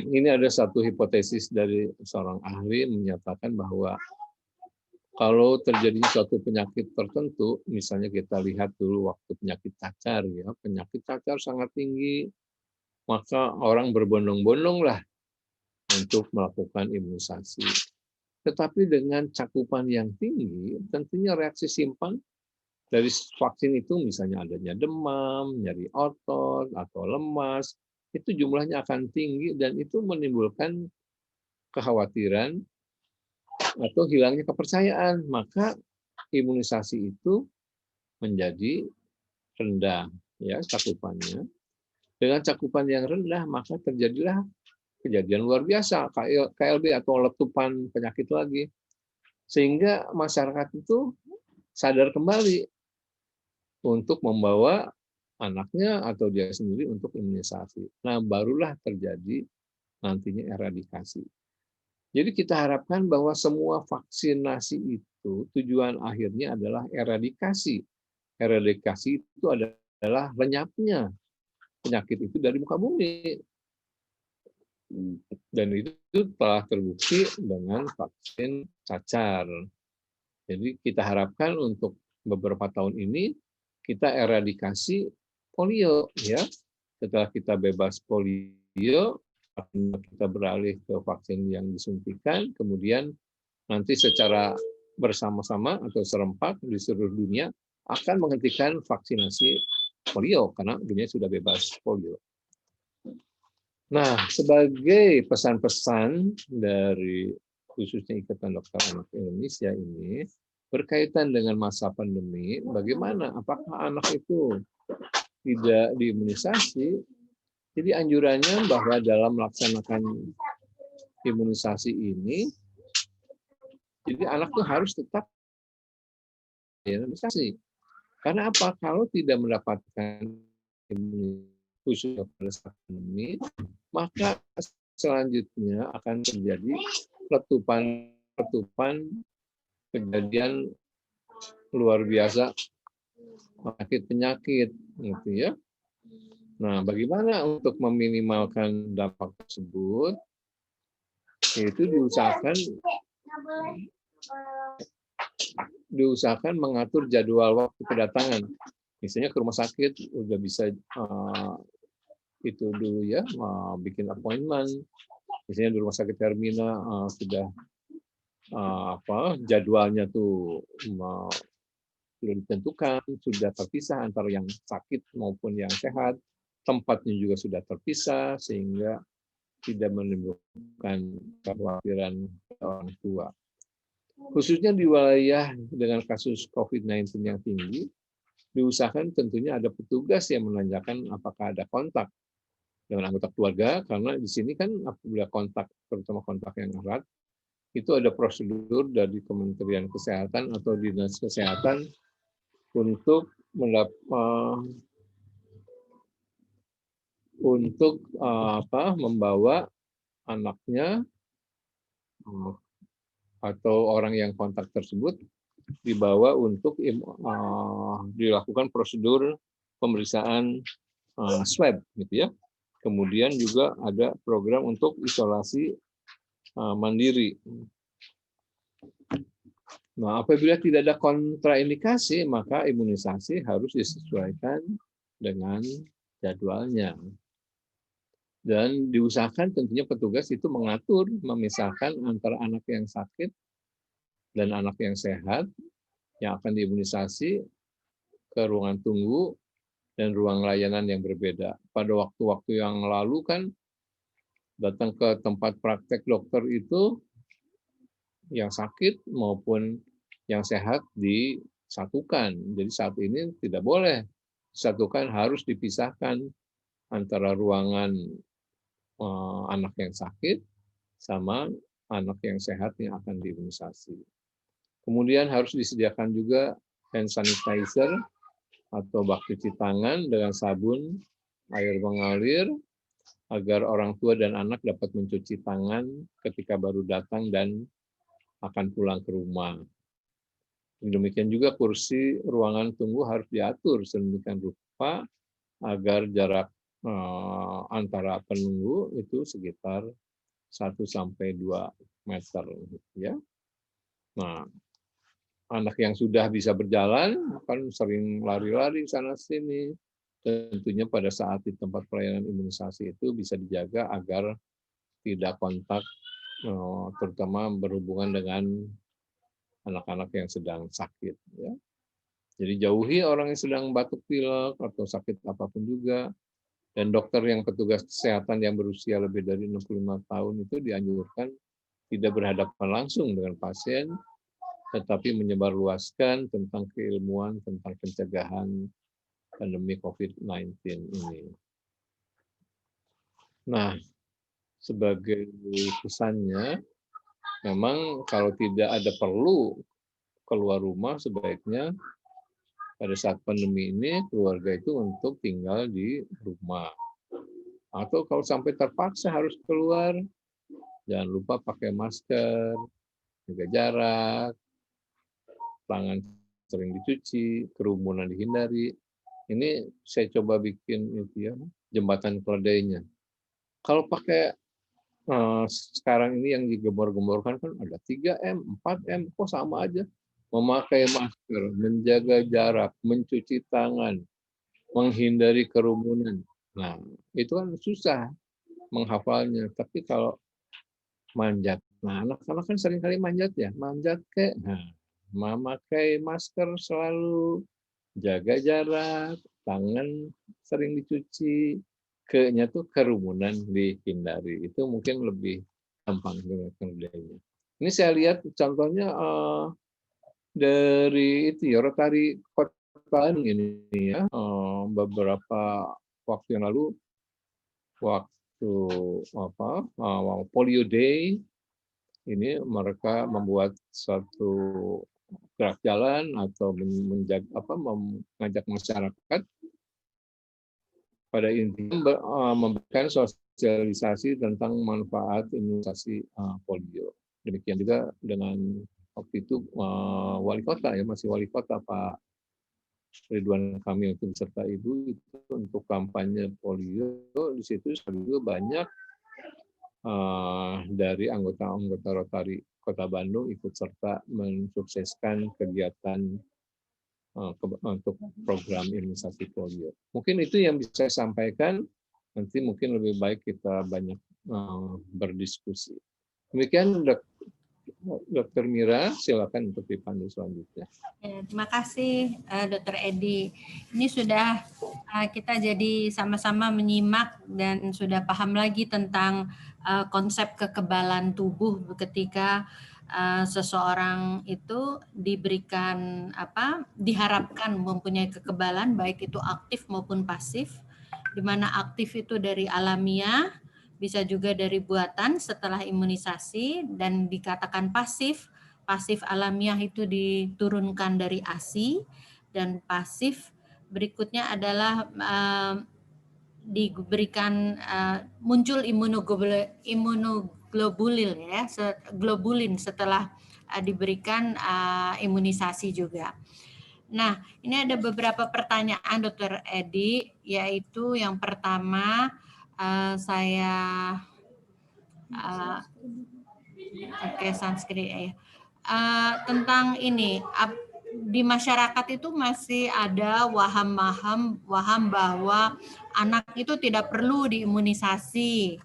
Ini ada satu hipotesis dari seorang ahli menyatakan bahwa kalau terjadinya suatu penyakit tertentu, misalnya kita lihat dulu waktu penyakit cacar, ya, penyakit cacar sangat tinggi, maka orang berbondong-bondong lah untuk melakukan imunisasi. Tetapi dengan cakupan yang tinggi, tentunya reaksi simpang dari vaksin itu misalnya adanya demam, nyeri otot, atau lemas, itu jumlahnya akan tinggi dan itu menimbulkan kekhawatiran atau hilangnya kepercayaan, maka imunisasi itu menjadi rendah ya cakupannya. Dengan cakupan yang rendah maka terjadilah kejadian luar biasa, KLB atau letupan penyakit lagi. Sehingga masyarakat itu sadar kembali untuk membawa anaknya atau dia sendiri untuk imunisasi. Nah, barulah terjadi nantinya eradikasi. Jadi kita harapkan bahwa semua vaksinasi itu tujuan akhirnya adalah eradikasi. Eradikasi itu adalah lenyapnya penyakit itu dari muka bumi. Dan itu telah terbukti dengan vaksin cacar. Jadi kita harapkan untuk beberapa tahun ini kita eradikasi polio ya. Setelah kita bebas polio, kita beralih ke vaksin yang disuntikan, kemudian nanti secara bersama-sama atau serempak di seluruh dunia akan menghentikan vaksinasi polio karena dunia sudah bebas polio. Nah, sebagai pesan-pesan dari khususnya Ikatan Dokter Anak Indonesia ini berkaitan dengan masa pandemi, bagaimana apakah anak itu tidak diimunisasi? Jadi anjurannya bahwa dalam melaksanakan imunisasi ini, jadi anak itu harus tetap imunisasi. Karena apa? Kalau tidak mendapatkan imunisasi khusus pada saat pandemi, maka selanjutnya akan terjadi letupan kejadian luar biasa penyakit, gitu ya. Nah, bagaimana untuk meminimalkan dampak tersebut? Itu diusahakan mengatur jadwal waktu kedatangan. Misalnya ke rumah sakit udah bisa itu dulu ya, bikin appointment. Misalnya di rumah sakit Hermina sudah jadwalnya tuh sudah ditentukan, sudah terpisah antara yang sakit maupun yang sehat. Tempatnya juga sudah terpisah sehingga tidak menimbulkan kekhawatiran orang tua. Khususnya di wilayah dengan kasus COVID-19 yang tinggi, diusahakan tentunya ada petugas yang menanyakan apakah ada kontak dengan anggota keluarga, karena di sini kan apabila kontak, terutama kontak yang erat, itu ada prosedur dari Kementerian Kesehatan atau Dinas Kesehatan untuk membawa anaknya atau orang yang kontak tersebut dibawa untuk dilakukan prosedur pemeriksaan swab, gitu ya. Kemudian juga ada program untuk isolasi mandiri. Nah, apabila tidak ada kontraindikasi, maka imunisasi harus disesuaikan dengan jadwalnya. Dan diusahakan tentunya petugas itu mengatur, memisahkan antara anak yang sakit dan anak yang sehat yang akan diimunisasi ke ruangan tunggu dan ruang layanan yang berbeda. Pada waktu-waktu yang lalu kan datang ke tempat praktek dokter itu yang sakit maupun yang sehat disatukan. Jadi saat ini tidak boleh disatukan, harus dipisahkan antara ruangan anak yang sakit sama anak yang sehat yang akan diimunisasi. Kemudian harus disediakan juga hand sanitizer atau bak cuci tangan dengan sabun, air mengalir, agar orang tua dan anak dapat mencuci tangan ketika baru datang dan akan pulang ke rumah. Demikian juga kursi ruangan tunggu harus diatur sedemikian rupa agar jarak antara penunggu itu sekitar 1-2 meter, ya. Nah, anak yang sudah bisa berjalan kan sering lari-lari sana sini. Tentunya pada saat di tempat pelayanan imunisasi itu bisa dijaga agar tidak kontak, terutama berhubungan dengan anak-anak yang sedang sakit. Ya. Jadi jauhi orang yang sedang batuk pilek atau sakit apapun juga. Dan dokter yang petugas kesehatan yang berusia lebih dari 65 tahun itu dianjurkan tidak berhadapan langsung dengan pasien, tetapi menyebarluaskan tentang keilmuan tentang pencegahan pandemi COVID-19 ini. Nah, sebagai pesannya, memang kalau tidak ada perlu keluar rumah, sebaiknya pada saat pandemi ini keluarga itu untuk tinggal di rumah. Atau kalau sampai terpaksa harus keluar, jangan lupa pakai masker, jaga jarak, tangan sering dicuci, kerumunan dihindari. Ini saya coba bikin itu ya, jembatan keledainya. Kalau pakai sekarang ini yang digembor-gemborkan kan ada 3M, 4M, kok sama aja. Memakai masker, menjaga jarak, mencuci tangan, menghindari kerumunan. Nah, itu kan susah menghafalnya. Tapi kalau manjat, nah anak-anak kan sering kali manjat ya, manjat ke, nah, memakai masker selalu, jaga jarak, tangan sering dicuci, ke-nya tuh kerumunan dihindari. Itu mungkin lebih gampang kerjanya. Ini saya lihat contohnya dari itu ya, Rotary Kota Bandung ini ya, beberapa waktu yang lalu, waktu Polio Day, ini mereka membuat suatu gerak jalan atau mengajak masyarakat pada intinya memberikan sosialisasi tentang manfaat imunisasi polio. Demikian juga dengan waktu itu wali kota ya, masih wali kota Pak Ridwan Kamil itu beserta Ibu itu untuk kampanye polio. Di situ juga banyak dari anggota-anggota Rotary Kota Bandung ikut serta mensukseskan kegiatan untuk program imunisasi polio. Mungkin itu yang bisa saya sampaikan. Nanti mungkin lebih baik kita banyak berdiskusi. Demikian Dr. Mira, silakan untuk dipandu selanjutnya. Ya, terima kasih Dr. Edi. Ini sudah kita jadi sama-sama menyimak dan sudah paham lagi tentang konsep kekebalan tubuh ketika seseorang itu diberikan diharapkan mempunyai kekebalan baik itu aktif maupun pasif, di mana aktif itu dari alamiah, bisa juga dari buatan setelah imunisasi, dan dikatakan pasif alamiah itu diturunkan dari ASI, dan pasif berikutnya adalah diberikan muncul imunoglobulin ya, globulin setelah diberikan imunisasi juga. Nah, ini ada beberapa pertanyaan Dr. Edi, yaitu yang pertama saya oke, sanskrit ya. Tentang ini di masyarakat itu masih ada waham bahwa anak itu tidak perlu diimunisasi.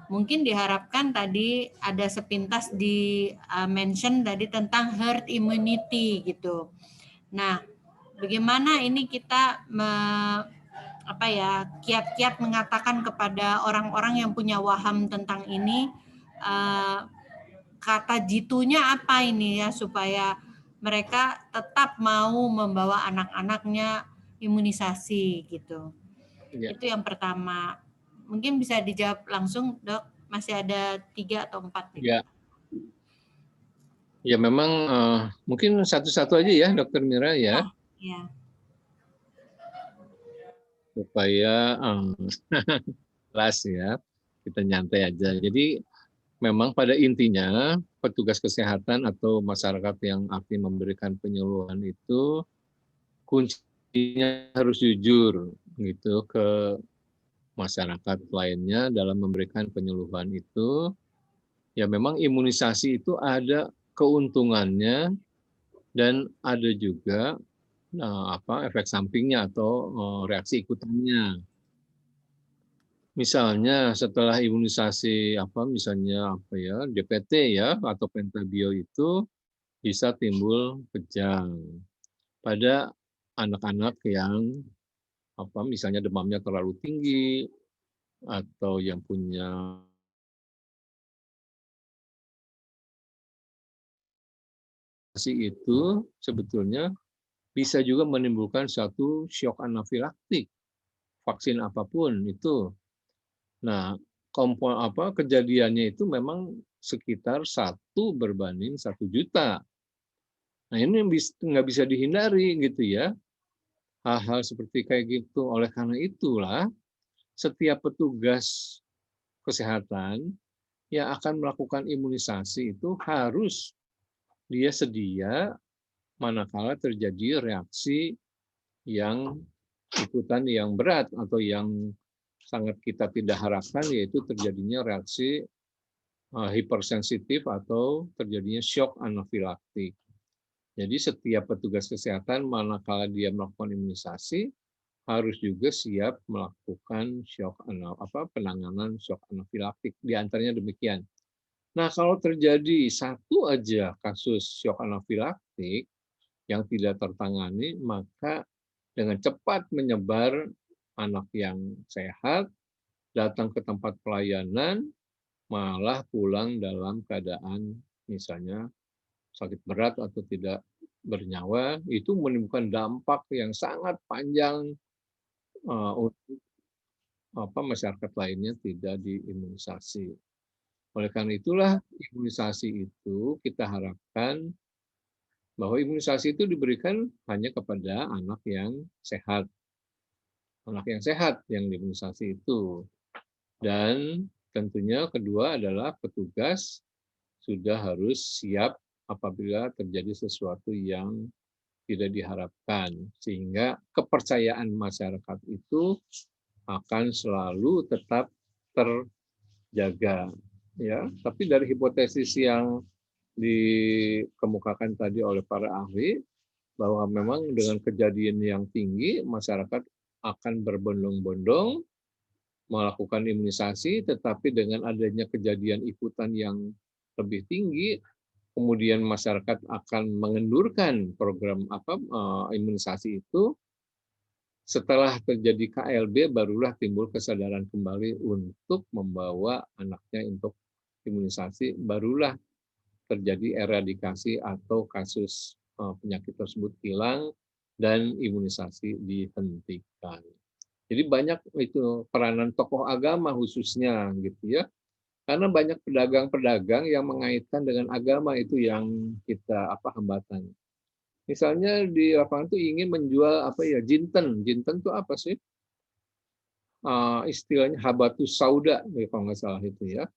Mungkin diharapkan tadi ada sepintas di mention tadi tentang herd immunity gitu. Nah, bagaimana ini kita kiat-kiat mengatakan kepada orang-orang yang punya waham tentang ini, kata jitunya apa ini ya, supaya mereka tetap mau membawa anak-anaknya imunisasi gitu. Ya. Itu yang pertama. Mungkin bisa dijawab langsung, Dok. Masih ada 3 atau 4. Ya. Ya memang mungkin satu-satu aja ya, Dokter Mira ya. Ya. Supaya kelas ya, kita nyantai aja. Jadi memang pada intinya petugas kesehatan atau masyarakat yang aktif memberikan penyuluhan itu kuncinya harus jujur gitu ke masyarakat lainnya dalam memberikan penyuluhan itu. Ya memang imunisasi itu ada keuntungannya dan ada juga efek sampingnya atau reaksi ikutannya. Misalnya setelah imunisasi DPT ya atau pentabio itu bisa timbul kejang pada anak-anak yang misalnya demamnya terlalu tinggi atau yang punya itu sebetulnya bisa juga menimbulkan suatu shock anafilaktik vaksin apapun itu. Nah, kejadiannya itu memang sekitar 1 berbanding 1 juta. Nah, ini nggak bisa dihindari gitu ya. Hal-hal seperti kayak gitu. Oleh karena itulah, setiap petugas kesehatan yang akan melakukan imunisasi itu harus dia sedia manakala terjadi reaksi yang ikutan yang berat atau yang sangat kita tidak harapkan, yaitu terjadinya reaksi hipersensitif atau terjadinya shock anafilaktik. Jadi setiap petugas kesehatan manakala dia melakukan imunisasi harus juga siap melakukan penanganan shock anafilaktik. Di antaranya demikian. Nah, kalau terjadi 1 aja kasus shock anafilaktik yang tidak tertangani, maka dengan cepat menyebar anak yang sehat, datang ke tempat pelayanan, malah pulang dalam keadaan misalnya sakit berat atau tidak bernyawa, itu menimbulkan dampak yang sangat panjang untuk masyarakat lainnya tidak diimunisasi. Oleh karena itulah imunisasi itu kita harapkan bahwa imunisasi itu diberikan hanya kepada anak yang sehat. Anak yang sehat yang diimunisasi itu. Dan tentunya kedua adalah petugas sudah harus siap apabila terjadi sesuatu yang tidak diharapkan. Sehingga kepercayaan masyarakat itu akan selalu tetap terjaga. Ya, tapi dari hipotesis yang dikemukakan tadi oleh para ahli, bahwa memang dengan kejadian yang tinggi, masyarakat akan berbondong-bondong melakukan imunisasi, tetapi dengan adanya kejadian ikutan yang lebih tinggi, kemudian masyarakat akan mengendurkan program imunisasi itu. Setelah terjadi KLB, barulah timbul kesadaran kembali untuk membawa anaknya untuk imunisasi, barulah terjadi eradikasi atau kasus penyakit tersebut hilang dan imunisasi dihentikan. Jadi banyak itu peranan tokoh agama khususnya gitu ya. Karena banyak pedagang-pedagang yang mengaitkan dengan agama itu yang kita hambatan. Misalnya di lapangan itu ingin menjual jinten. Jinten itu apa sih? Istilahnya habatus sauda kalau nggak salah itu ya.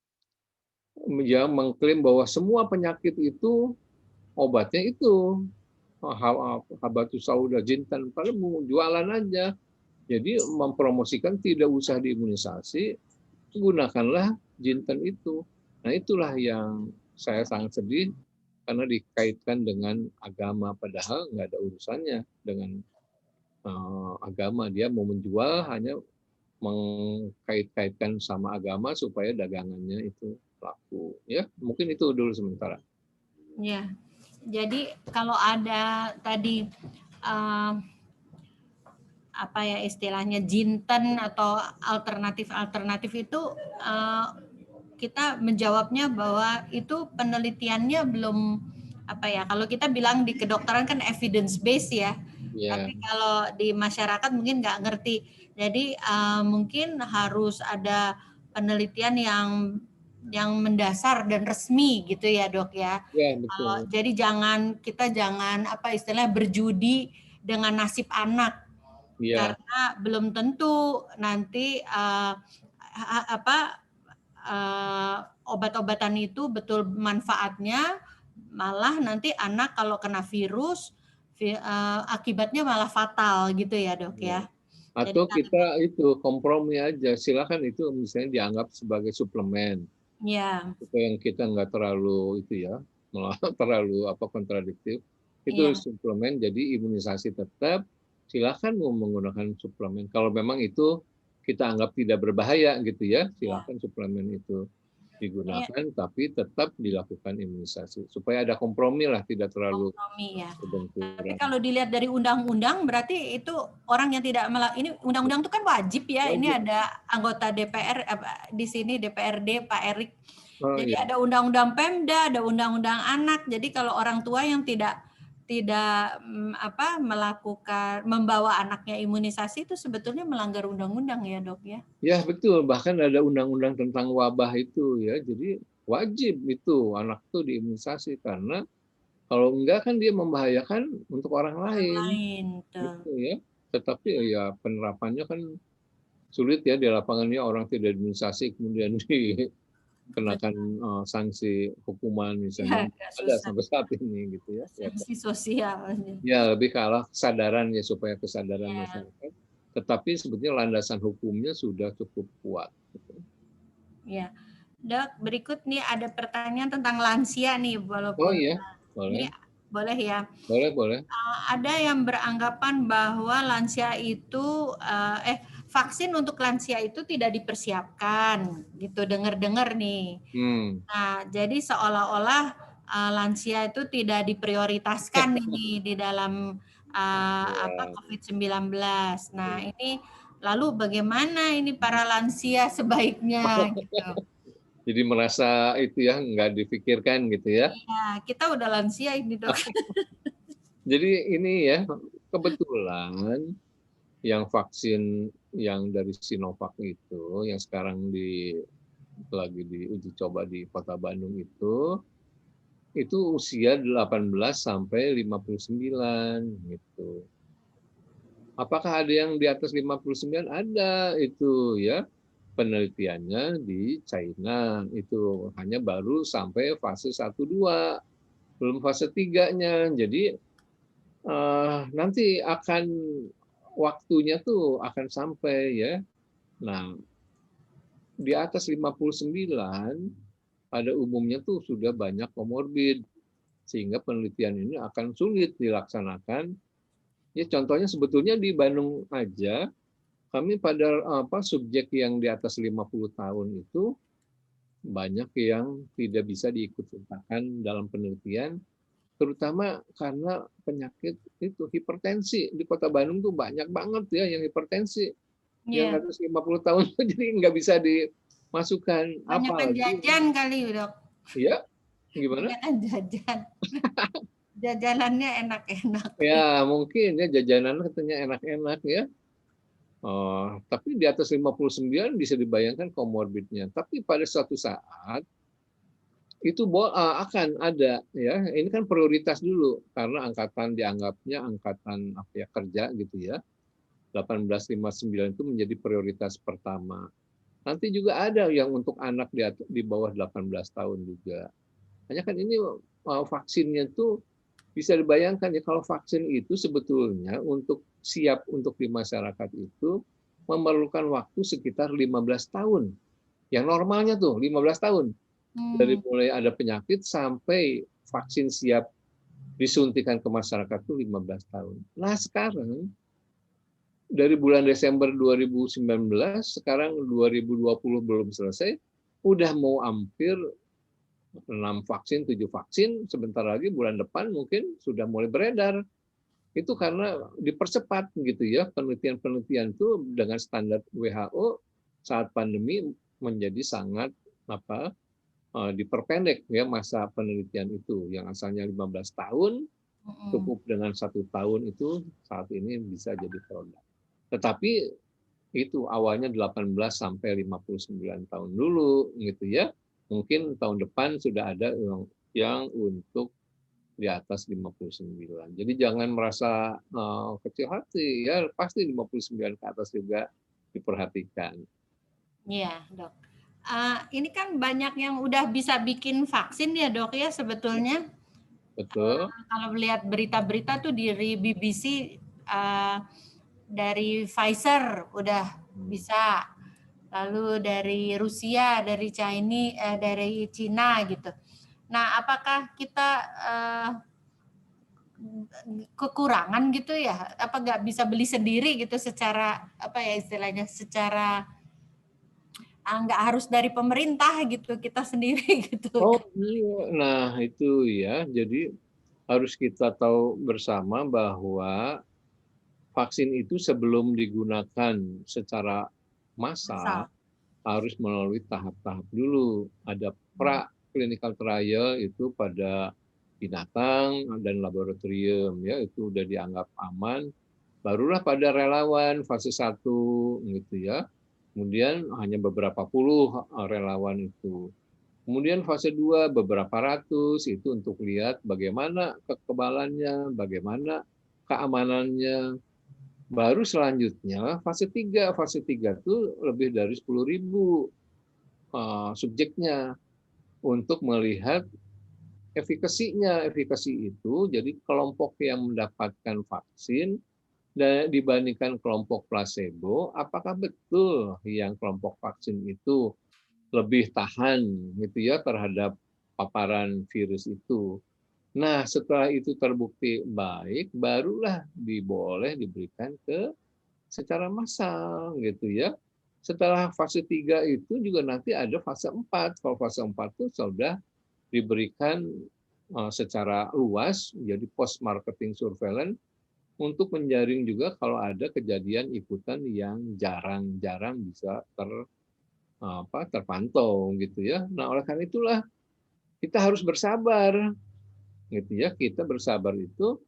Dia mengklaim bahwa semua penyakit itu obatnya itu habatus sauda, jinten, padahal mau jualan aja. Jadi mempromosikan tidak usah diimunisasi, gunakanlah jinten itu. Nah, itulah yang saya sangat sedih karena dikaitkan dengan agama, padahal nggak ada urusannya dengan agama. Dia mau menjual hanya mengkait-kaitkan sama agama supaya dagangannya itu laku. Ya, mungkin itu dulu sementara. Ya, jadi kalau ada tadi eh, apa ya istilahnya jinten atau alternatif itu kita menjawabnya bahwa itu penelitiannya belum apa ya, kalau kita bilang di kedokteran kan evidence based ya. Ya, Tapi kalau di masyarakat mungkin nggak ngerti. Jadi mungkin harus ada penelitian yang mendasar dan resmi gitu ya, Dok ya. ya betul. Jadi kita jangan apa istilahnya berjudi dengan nasib anak. Ya, Karena belum tentu nanti obat-obatan itu betul manfaatnya, malah nanti anak kalau kena virus akibatnya malah fatal gitu ya, Dok ya. atau Jadi kita itu kompromi aja, silakan itu misalnya dianggap sebagai suplemen. ya, Itu yang kita nggak terlalu itu ya, malah terlalu kontradiktif. Itu iya. suplemen, jadi imunisasi tetap. Silakan mau menggunakan suplemen. Kalau memang itu kita anggap tidak berbahaya gitu ya, silakan suplemen itu digunakan, tapi tetap dilakukan imunisasi supaya ada kompromi lah, tidak terlalu Kompromi ya. Tapi berbenturan. kalau dilihat dari undang-undang berarti itu orang yang tidak ini undang-undang itu kan wajib ya. Ini Wajib. ada anggota DPR di sini DPRD Pak Erik. Oh, Jadi iya. ada undang-undang Pemda, ada undang-undang anak. Jadi kalau orang tua yang tidak melakukan membawa anaknya imunisasi itu sebetulnya melanggar undang-undang ya, Dok ya. Ya betul, bahkan ada undang-undang tentang wabah itu ya, jadi wajib itu anak itu diimunisasi karena kalau enggak kan dia membahayakan untuk orang lain, Lain tuh. gitu ya. Tetapi ya penerapannya kan sulit ya di lapangannya, orang tidak diimunisasi kemudian dikenakan sanksi hukuman misalnya, Ya, agak ada susah. sampai saat ini gitu ya. Sanksi sosial. Ya lebih kalah kesadaran ya, supaya kesadaran Ya. masyarakat. Tetapi sebetulnya landasan hukumnya sudah cukup kuat. Ya, Dok, berikut nih ada pertanyaan tentang lansia nih, Oh walaupun iya, ini boleh, boleh ya. boleh. Ada yang beranggapan bahwa lansia itu vaksin untuk lansia itu tidak dipersiapkan, gitu. Dengar-dengar nih. Nah, jadi seolah-olah lansia itu tidak diprioritaskan ini di dalam COVID-19. Nah, ini lalu bagaimana ini para lansia sebaiknya gitu. Jadi merasa itu ya nggak dipikirkan gitu ya. Iya, kita udah lansia ini, Dok. Jadi ini ya kebetulan yang vaksin yang dari Sinovac itu yang sekarang lagi diuji coba di Kota Bandung itu usia 18 sampai 59 gitu. Apakah ada yang di atas 59? Ada itu ya. Penelitiannya di China itu hanya baru sampai fase 1-2, belum fase 3-nya. Jadi nanti akan waktunya tuh akan sampai ya. Nah, di atas 59 pada umumnya tuh sudah banyak komorbid sehingga penelitian ini akan sulit dilaksanakan. Ya contohnya sebetulnya di Bandung aja kami pada subjek yang di atas 50 tahun itu banyak yang tidak bisa diikut-sertakan dalam penelitian, terutama karena penyakit itu hipertensi. Di Kota Bandung tuh banyak banget ya yang hipertensi. Yang atas 50 tahun jadi nggak bisa dimasukkan. Banyakan jajan kali, Dok. Iya, gimana? Banyakan jajan. Jajanannya enak-enak. Ya mungkin ya jajanan katanya enak-enak ya. Tapi di atas 59 bisa dibayangkan komorbidnya. Tapi pada suatu saat itu akan ada ya. Ini kan prioritas dulu karena angkatan dianggapnya angkatan kerja gitu ya. 1859 itu menjadi prioritas pertama. Nanti juga ada yang untuk anak di bawah 18 tahun juga. Hanya kan ini vaksinnya itu bisa dibayangkan ya, kalau vaksin itu sebetulnya untuk siap untuk di masyarakat itu memerlukan waktu sekitar 15 tahun. Yang normalnya tuh 15 tahun. Dari mulai ada penyakit sampai vaksin siap disuntikan ke masyarakat itu 15 tahun. Nah sekarang dari bulan Desember 2019, sekarang 2020 belum selesai, udah mau hampir 6 vaksin, 7 vaksin, sebentar lagi bulan depan mungkin sudah mulai beredar. Itu karena dipercepat gitu ya, penelitian-penelitian itu dengan standar WHO saat pandemi menjadi sangat diperpendek ya masa penelitian itu, yang asalnya 15 tahun cukup dengan 1 tahun itu saat ini bisa jadi produk. Tetapi itu awalnya 18 sampai 59 tahun dulu gitu ya. Mungkin tahun depan sudah ada yang untuk di atas 59. Jadi jangan merasa kecil hati ya, pasti 59 ke atas juga diperhatikan. Iya, Dok. Ini kan banyak yang udah bisa bikin vaksin ya, Dok ya sebetulnya. Betul. Kalau melihat berita-berita tuh dari BBC dari Pfizer udah bisa, lalu dari Rusia, dari Cina gitu. Nah, apakah kita kekurangan gitu ya? Apa nggak bisa beli sendiri gitu secara apa ya istilahnya? Secara nggak harus dari pemerintah gitu, kita sendiri gitu. Oh iya, nah itu ya. Jadi harus kita tahu bersama bahwa vaksin itu sebelum digunakan secara massal harus melalui tahap-tahap dulu. Ada pra-clinical trial itu pada binatang dan laboratorium ya, itu udah dianggap aman. Barulah pada relawan fase 1 gitu ya. Kemudian hanya beberapa puluh relawan itu. Kemudian fase 2 beberapa ratus, itu untuk lihat bagaimana kekebalannya, bagaimana keamanannya. Baru selanjutnya fase 3. Fase 3 itu lebih dari 10.000 subjeknya untuk melihat efikasinya. Efikasi itu jadi kelompok yang mendapatkan vaksin dan dibandingkan kelompok placebo, apakah betul yang kelompok vaksin itu lebih tahan gitu ya terhadap paparan virus itu. Nah, setelah itu terbukti baik, barulah boleh diberikan secara massal gitu ya. Setelah fase 3 itu juga nanti ada fase 4. Kalau fase 4 itu sudah diberikan secara luas, jadi post marketing surveillance untuk menjaring juga kalau ada kejadian ikutan yang jarang-jarang bisa terpantau gitu ya. Nah, oleh karena itulah kita harus bersabar. Gitu ya, kita bersabar itu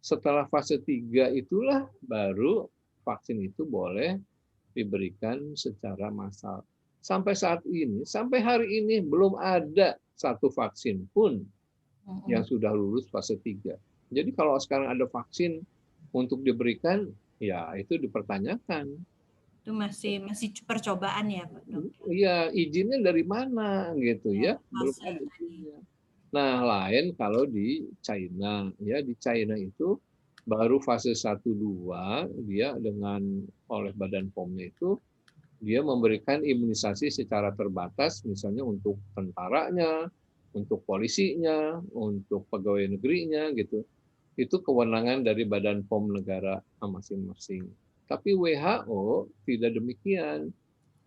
setelah fase 3 itulah baru vaksin itu boleh diberikan secara massal. Sampai saat ini, sampai hari ini belum ada satu vaksin pun yang sudah lulus fase 3. Jadi kalau sekarang ada vaksin untuk diberikan, ya itu dipertanyakan. Itu masih percobaan ya, Pak Dok? Iya, izinnya dari mana gitu ya? Belum ada izinnya. Nah, lain kalau di China, ya di China itu baru fase 1-2 dia dengan oleh Badan POM-nya itu dia memberikan imunisasi secara terbatas, misalnya untuk tentaranya, untuk polisinya, untuk pegawai negerinya gitu. Itu kewenangan dari Badan POM negara masing-masing. Tapi WHO tidak demikian.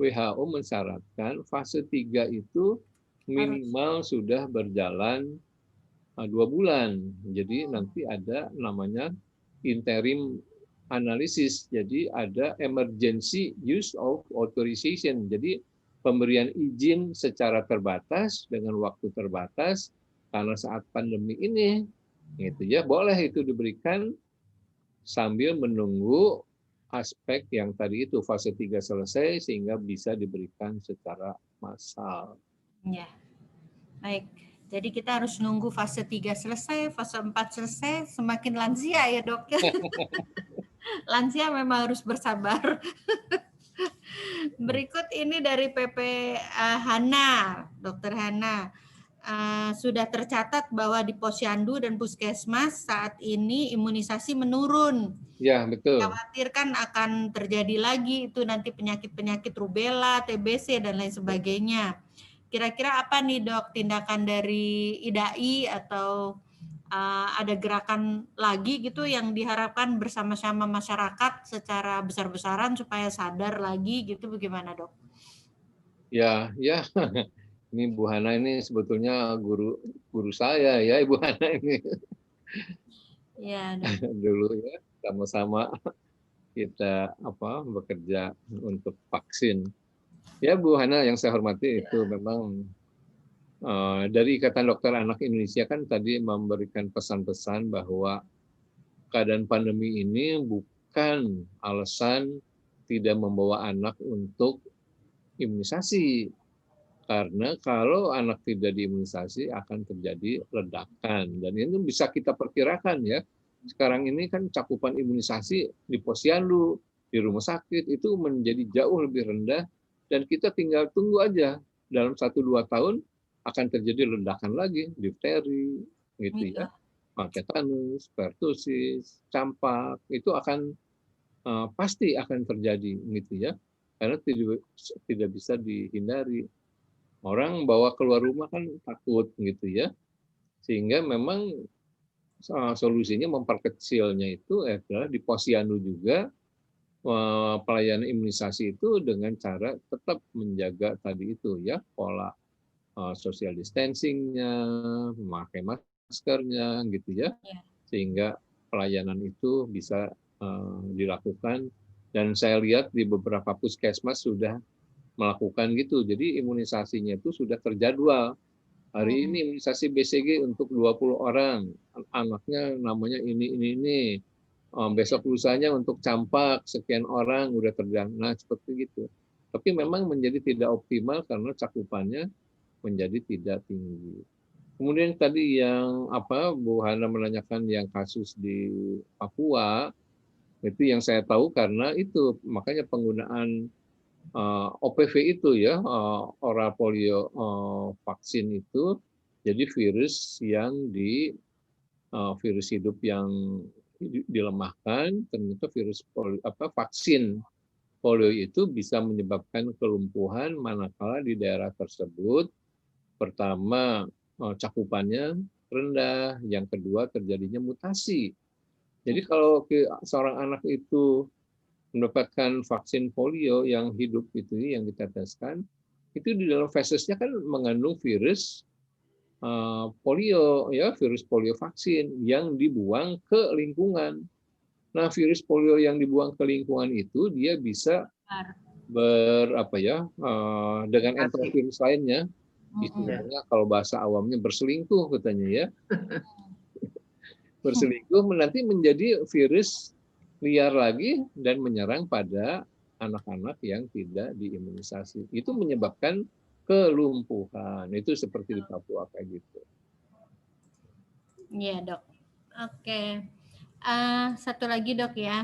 WHO mensyaratkan fase 3 itu minimal sudah berjalan 2 bulan. Jadi nanti ada namanya interim analysis. Jadi ada emergency use of authorization. Jadi pemberian izin secara terbatas dengan waktu terbatas karena saat pandemi ini gitu ya, boleh itu diberikan sambil menunggu aspek yang tadi itu fase 3 selesai sehingga bisa diberikan secara massal. Ya, baik. Jadi kita harus nunggu fase 3 selesai, fase 4 selesai, semakin lansia ya Dok. Lansia memang harus bersabar. Berikut ini dari PP Hana, Dokter Hana. Sudah tercatat bahwa di Posyandu dan Puskesmas saat ini imunisasi menurun. Ya, betul. Khawatirkan akan terjadi lagi itu nanti penyakit-penyakit rubella, TBC, dan lain sebagainya. kira-kira apa nih Dok tindakan dari IDAI atau ada gerakan lagi gitu yang diharapkan bersama-sama masyarakat secara besar-besaran supaya sadar lagi gitu, bagaimana Dok? Ya, ya. Ini Bu Hana ini sebetulnya guru saya ya, Ibu Hana ini. Iya Dok. Dulu ya, sama-sama kita bekerja untuk vaksin. Ya Bu Hana yang saya hormati itu memang dari Ikatan Dokter Anak Indonesia kan tadi memberikan pesan-pesan bahwa keadaan pandemi ini bukan alasan tidak membawa anak untuk imunisasi. Karena kalau anak tidak diimunisasi akan terjadi ledakan. Dan itu bisa kita perkirakan ya. Sekarang ini kan cakupan imunisasi di posyandu, di rumah sakit itu menjadi jauh lebih rendah. Dan kita tinggal tunggu aja. Dalam 1-2 tahun akan terjadi ledakan lagi, difteri, gitu ya. Tetanus, pertusis, campak, itu akan pasti akan terjadi, gitu ya. Karena tidak bisa dihindari. Orang bawa keluar rumah kan takut gitu ya, sehingga memang solusinya memperkecilnya itu adalah di posyandu juga pelayanan imunisasi itu dengan cara tetap menjaga tadi itu ya pola social distancing-nya, memakai maskernya gitu ya, sehingga pelayanan itu bisa dilakukan. Dan saya lihat di beberapa puskesmas sudah melakukan gitu. Jadi imunisasinya itu sudah terjadwal. Hari ini imunisasi BCG untuk 20 orang. Anaknya namanya ini. Besok lusanya untuk campak sekian orang udah terjangkau. Nah, seperti gitu. Tapi memang menjadi tidak optimal karena cakupannya menjadi tidak tinggi. Kemudian tadi yang Bu Hana menanyakan yang kasus di Papua, itu yang saya tahu karena itu makanya penggunaan OPV itu ya, oral polio vaksin itu, jadi virus yang virus hidup yang dilemahkan, ternyata virus vaksin polio itu bisa menyebabkan kelumpuhan manakala di daerah tersebut pertama cakupannya rendah, yang kedua terjadinya mutasi. Jadi kalau seorang anak itu mendapatkan vaksin polio yang hidup itu yang diteteskan, itu di dalam fesesnya kan mengandung virus polio ya, virus polio vaksin yang dibuang ke lingkungan. Nah, virus polio yang dibuang ke lingkungan itu dia bisa dengan enterovirus lainnya, istilahnya kalau bahasa awamnya berselingkuh katanya ya. Berselingkuh nanti menjadi virus liar lagi dan menyerang pada anak-anak yang tidak diimunisasi. Itu menyebabkan kelumpuhan. Itu seperti di Papua kayak gitu. Iya Dok. Oke. Satu lagi Dok ya.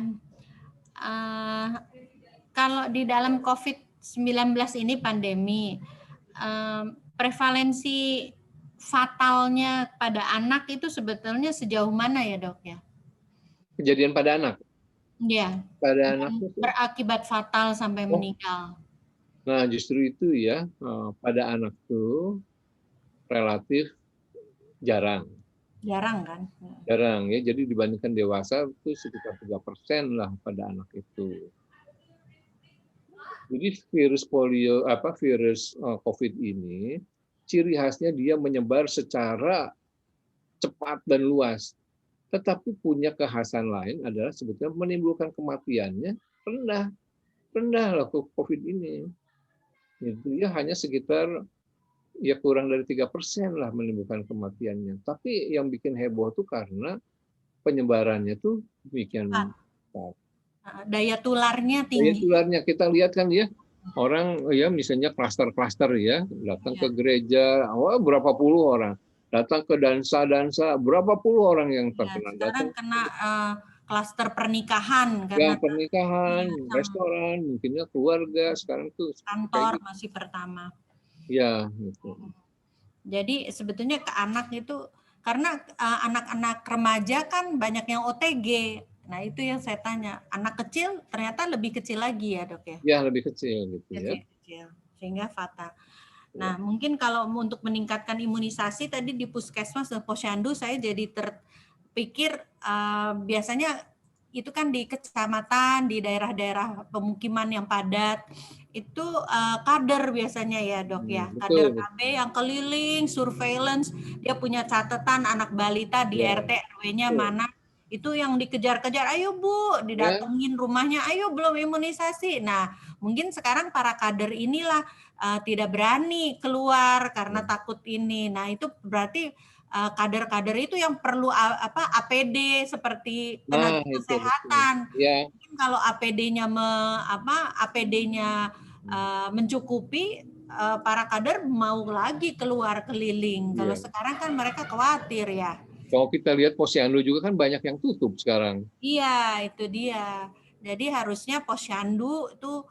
Kalau di dalam COVID-19 ini pandemi, prevalensi fatalnya pada anak itu sebetulnya sejauh mana ya Dok ya? Kejadian pada anak? Iya. Pada anak berakibat fatal sampai meninggal. Nah, justru itu ya, pada anak itu relatif jarang. Jarang kan? Jarang ya, jadi dibandingkan dewasa itu sekitar 3% lah pada anak itu. Jadi virus polio, virus COVID ini, ciri khasnya dia menyebar secara cepat dan luas. Tetapi punya kekhasan lain adalah sebetulnya menimbulkan kematiannya rendah lah COVID ini. Itu ya hanya sekitar ya kurang dari 3% lah menimbulkan kematiannya. Tapi yang bikin heboh tuh karena penyebarannya tuh demikian. Daya tularnya tinggi. Daya tularnya kita lihat kan ya, orang ya misalnya klaster-klaster ya, datang ke gereja, berapa puluh orang. Datang ke dansa, berapa puluh orang yang terkena. Sekarang kena klaster pernikahan. Ya, pernikahan, restoran, mungkinnya keluarga, sekarang tuh. Kantor masih pertama. Ya, gitu. Jadi sebetulnya ke anak itu, karena anak-anak remaja kan banyak yang OTG. Nah itu yang saya tanya, anak kecil ternyata lebih kecil lagi ya Dok ya? Ya, lebih kecil gitu ya. Kecil, sehingga fatal. Nah, mungkin kalau untuk meningkatkan imunisasi tadi di Puskesmas dan Posyandu saya jadi terpikir biasanya itu kan di kecamatan, di daerah-daerah pemukiman yang padat, itu kader biasanya ya dok ya, kader Betul. KB yang keliling, surveillance, dia punya catatan anak balita di Ya. RT RW-nya Betul. mana, itu yang dikejar-kejar, ayo Bu, didatengin rumahnya, ayo belum imunisasi. Nah, mungkin sekarang para kader inilah tidak berani keluar karena takut ini. Nah, itu berarti kader-kader itu yang perlu APD seperti tenaga Nah, itu kesehatan. betul. Ya, Mungkin kalau APD-nya mencukupi, para kader mau lagi keluar keliling. Kalau Iya. sekarang kan mereka khawatir ya. Kalau kita lihat Posyandu juga kan banyak yang tutup sekarang. Iya, itu dia. Jadi harusnya Posyandu itu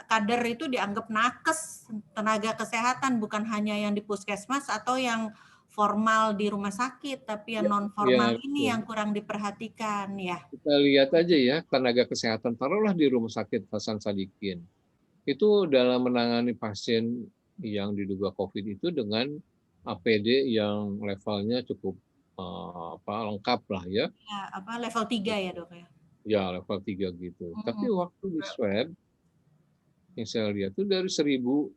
kader itu dianggap nakes tenaga kesehatan, bukan hanya yang di puskesmas atau yang formal di rumah sakit, tapi yang non formal ini yang kurang diperhatikan ya. Kita lihat aja ya, tenaga kesehatan taruhlah di Rumah Sakit Hasan Sadikin. Itu dalam menangani pasien yang diduga COVID itu dengan APD yang levelnya cukup lengkap lah ya. Ya, level 3 ya dok ya. Ya, level 3 gitu. Tapi waktu di swab, yang saya lihat itu dari 1.000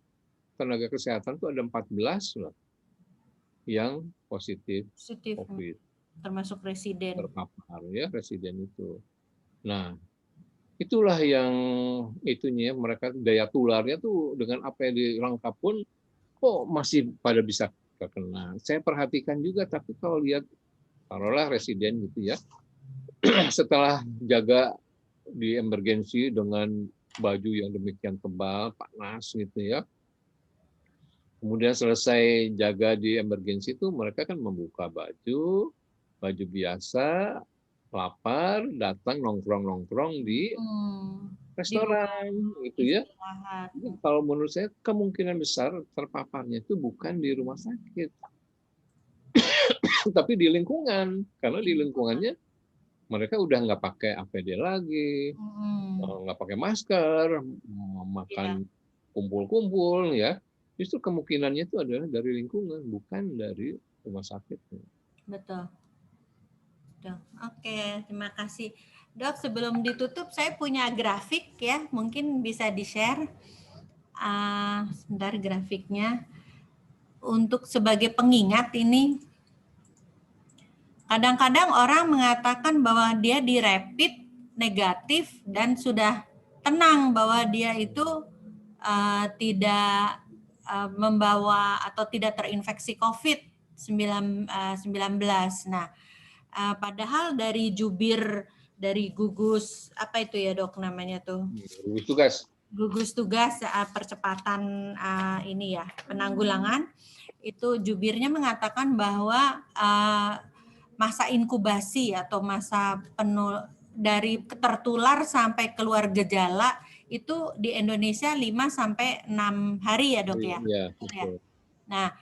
tenaga kesehatan itu ada 14 lah yang positif COVID. Termasuk residen. Terpapar ya, residen itu. Nah, itulah yang itunya mereka daya tularnya tuh dengan APD lengkap pun kok masih pada bisa terkena. Saya perhatikan juga, tapi kalau lihat taruhlah residen gitu ya, setelah jaga di emergensi dengan baju yang demikian tebal, panas gitu ya. Kemudian selesai jaga di emergensi itu mereka kan membuka baju biasa, lapar, datang nongkrong-nongkrong di restoran gitu ya. Jadi kalau menurut saya kemungkinan besar terpaparnya itu bukan di rumah sakit, tapi di lingkungan, karena di lingkungannya mereka udah nggak pakai APD lagi, nggak pakai masker, makan kumpul-kumpul ya. Justru kemungkinannya itu adalah dari lingkungan, bukan dari rumah sakit. Betul. Oke, terima kasih. Dok, sebelum ditutup saya punya grafik ya, mungkin bisa di-share. Sebentar grafiknya. Untuk sebagai pengingat ini, kadang-kadang orang mengatakan bahwa dia di rapid negatif dan sudah tenang bahwa dia itu tidak membawa atau tidak terinfeksi COVID-19. Nah, padahal dari jubir dari gugus apa itu ya dok namanya tuh? Gugus tugas. Gugus tugas percepatan ini ya penanggulangan itu jubirnya mengatakan bahwa masa inkubasi atau masa dari tertular sampai keluar gejala itu di Indonesia 5 sampai 6 hari ya dok ya. Iya, betul. Nah,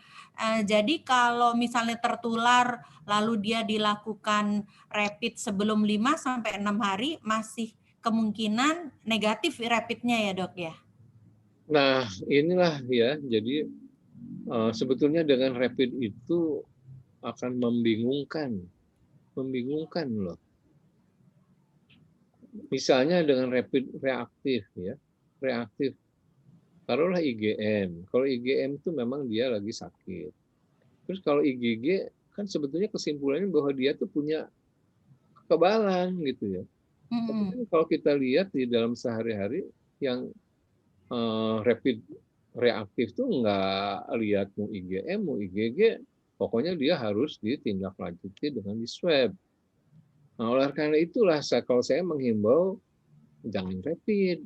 jadi kalau misalnya tertular lalu dia dilakukan rapid sebelum 5 sampai 6 hari masih kemungkinan negatif rapidnya ya dok ya. Nah, inilah ya. Jadi sebetulnya dengan rapid itu akan membingungkan loh. Misalnya dengan rapid reaktif ya, reaktif. Taruhlah IgM. Kalau IgM itu memang dia lagi sakit. Terus kalau IgG kan sebetulnya kesimpulannya bahwa dia tuh punya kekebalan gitu ya. Tapi kan kalau kita lihat di dalam sehari-hari yang rapid reaktif tuh nggak lihat mau IgM mau IgG, pokoknya dia harus ditindaklanjuti dengan di swab. Nah, oleh karena itulah kalau saya menghimbau jangan rapid.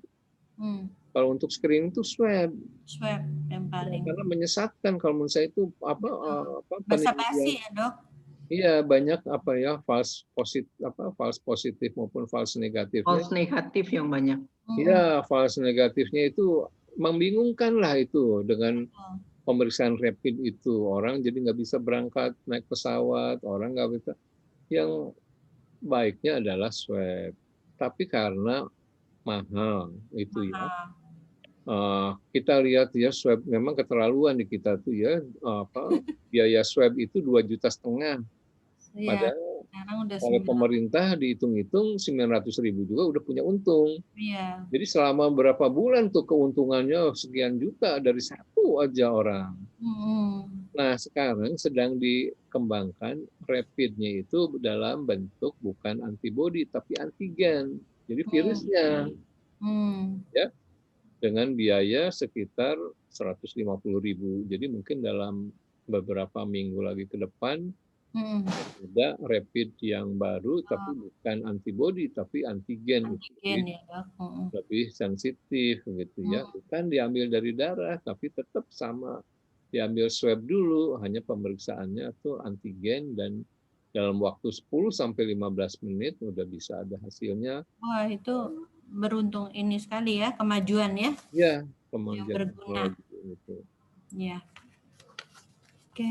Kalau untuk screening itu swab. Swab yang paling. Karena menyesatkan kalau menurut saya itu basa-basi ya dok. Iya banyak false positif maupun false negatif. False negatif yang banyak. Iya false negatifnya itu membingungkan lah itu dengan pemeriksaan rapid itu orang jadi nggak bisa berangkat naik pesawat orang nggak bisa. Yang baiknya adalah swab. Tapi karena mahal itu ya. kita lihat ya swab memang keterlaluan di kita tuh ya, biaya swab itu 2,5 juta. Iya, Padahal sekarang udah oleh 9. pemerintah dihitung-hitung 900.000 juga udah punya untung. Iya. Jadi selama berapa bulan tuh keuntungannya sekian juta dari satu aja orang. Nah, sekarang sedang dikembangkan rapidnya itu dalam bentuk bukan antibodi tapi antigen. Jadi virusnya ya dengan biaya sekitar 150.000. Jadi mungkin dalam beberapa minggu lagi ke depan ada rapid yang baru tapi bukan antibodi tapi antigen. Antigen ya, Dok. Lebih sensitif gitu ya. Bukan diambil dari darah tapi tetap sama diambil swab dulu, hanya pemeriksaannya tuh antigen dan dalam waktu 10 sampai 15 menit udah bisa ada hasilnya. Wah, itu beruntung ini sekali ya, kemajuan ya. Ya, Yang kemajuan berguna. gitu. Ya. Oke.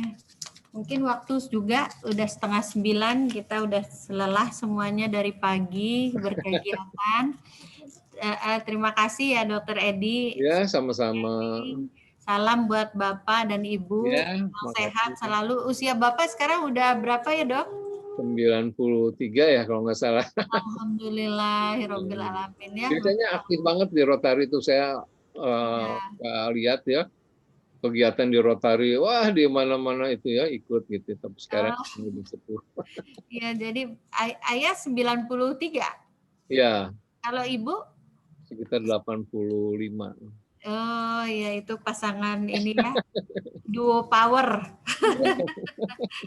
Mungkin waktu juga udah 8:30, kita udah lelah semuanya dari pagi berkegiatan. Terima kasih ya Dokter Edi. Ya, sama-sama. Salam buat Bapak dan Ibu. Ya, Sehat selalu. Usia Bapak sekarang udah berapa ya, Dok? 93 ya kalau nggak salah. Alhamdulillahirabbil alamin ya. Biasanya aktif banget di Rotary itu saya lihat ya. Kegiatan di Rotary, wah di mana-mana itu ya ikut gitu. Tapi sekarang lebih sepuh. Iya, jadi ayah 93. Ya. Kalau Ibu? Sekitar 85. Oh ya, itu pasangan ini ya, duo power.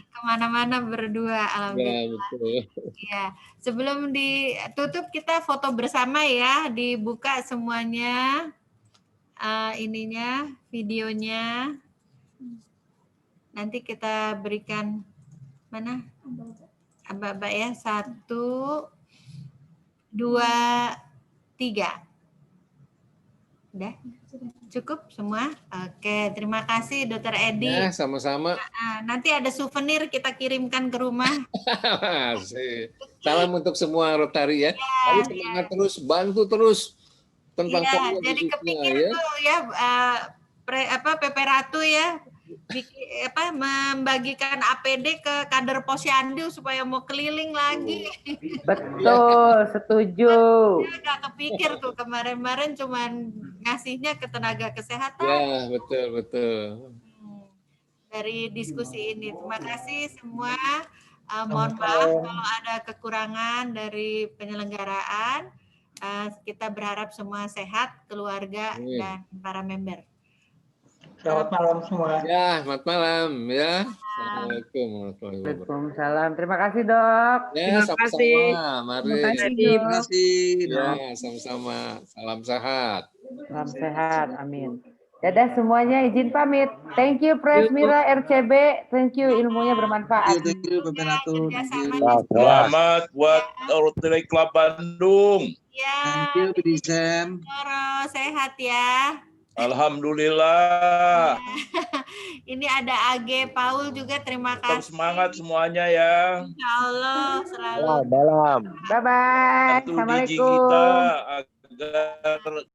Kemana-mana berdua, alhamdulillah. Ya, betul. Ya, sebelum ditutup kita foto bersama ya, dibuka semuanya ininya, videonya. Nanti kita berikan mana? Aba-aba ya, 1, 2, 3. Udah? Cukup semua? Oke, terima kasih Dokter Edi. Ya, sama-sama. Nanti ada souvenir kita kirimkan ke rumah. Salam untuk semua Rotary ya. Harus semangat terus, bantu terus tentang COVID. Jadi kepikir ya. tuh ya, PP Ratu ya, membagikan APD ke kader Posyandu supaya mau keliling lagi. Betul, setuju. Dia nggak kepikir tuh kemarin-kemarin cuman ngasihnya ke tenaga kesehatan. Ya, betul. Dari diskusi ini, terima kasih semua. Mohon maaf kalau ada kekurangan dari penyelenggaraan. Kita berharap semua sehat, keluarga dan para member. Selamat malam semua. Ya, selamat malam ya. Assalamualaikum warahmatullahi wabarakatuh. Waalaikumsalam. Terima kasih, Dok. Ya, sama-sama. Mari. Terima kasih. Ya, sama-sama. Salam sehat. Salam sehat. Amin. Dadah semuanya, izin pamit. Thank you Presmira RCB. Thank you, ilmunya bermanfaat. Thank you, Bapak Ratu. Selamat buat Rotary Club Bandung. Ya. Thank you, Bidisem. Sehat ya. Alhamdulillah. Ini ada AG Paul juga, terima kasih. Tetap semangat semuanya ya. Insya Allah selalu. Dalam. Bye-bye. Bantu Digi Assalamualaikum. kita agar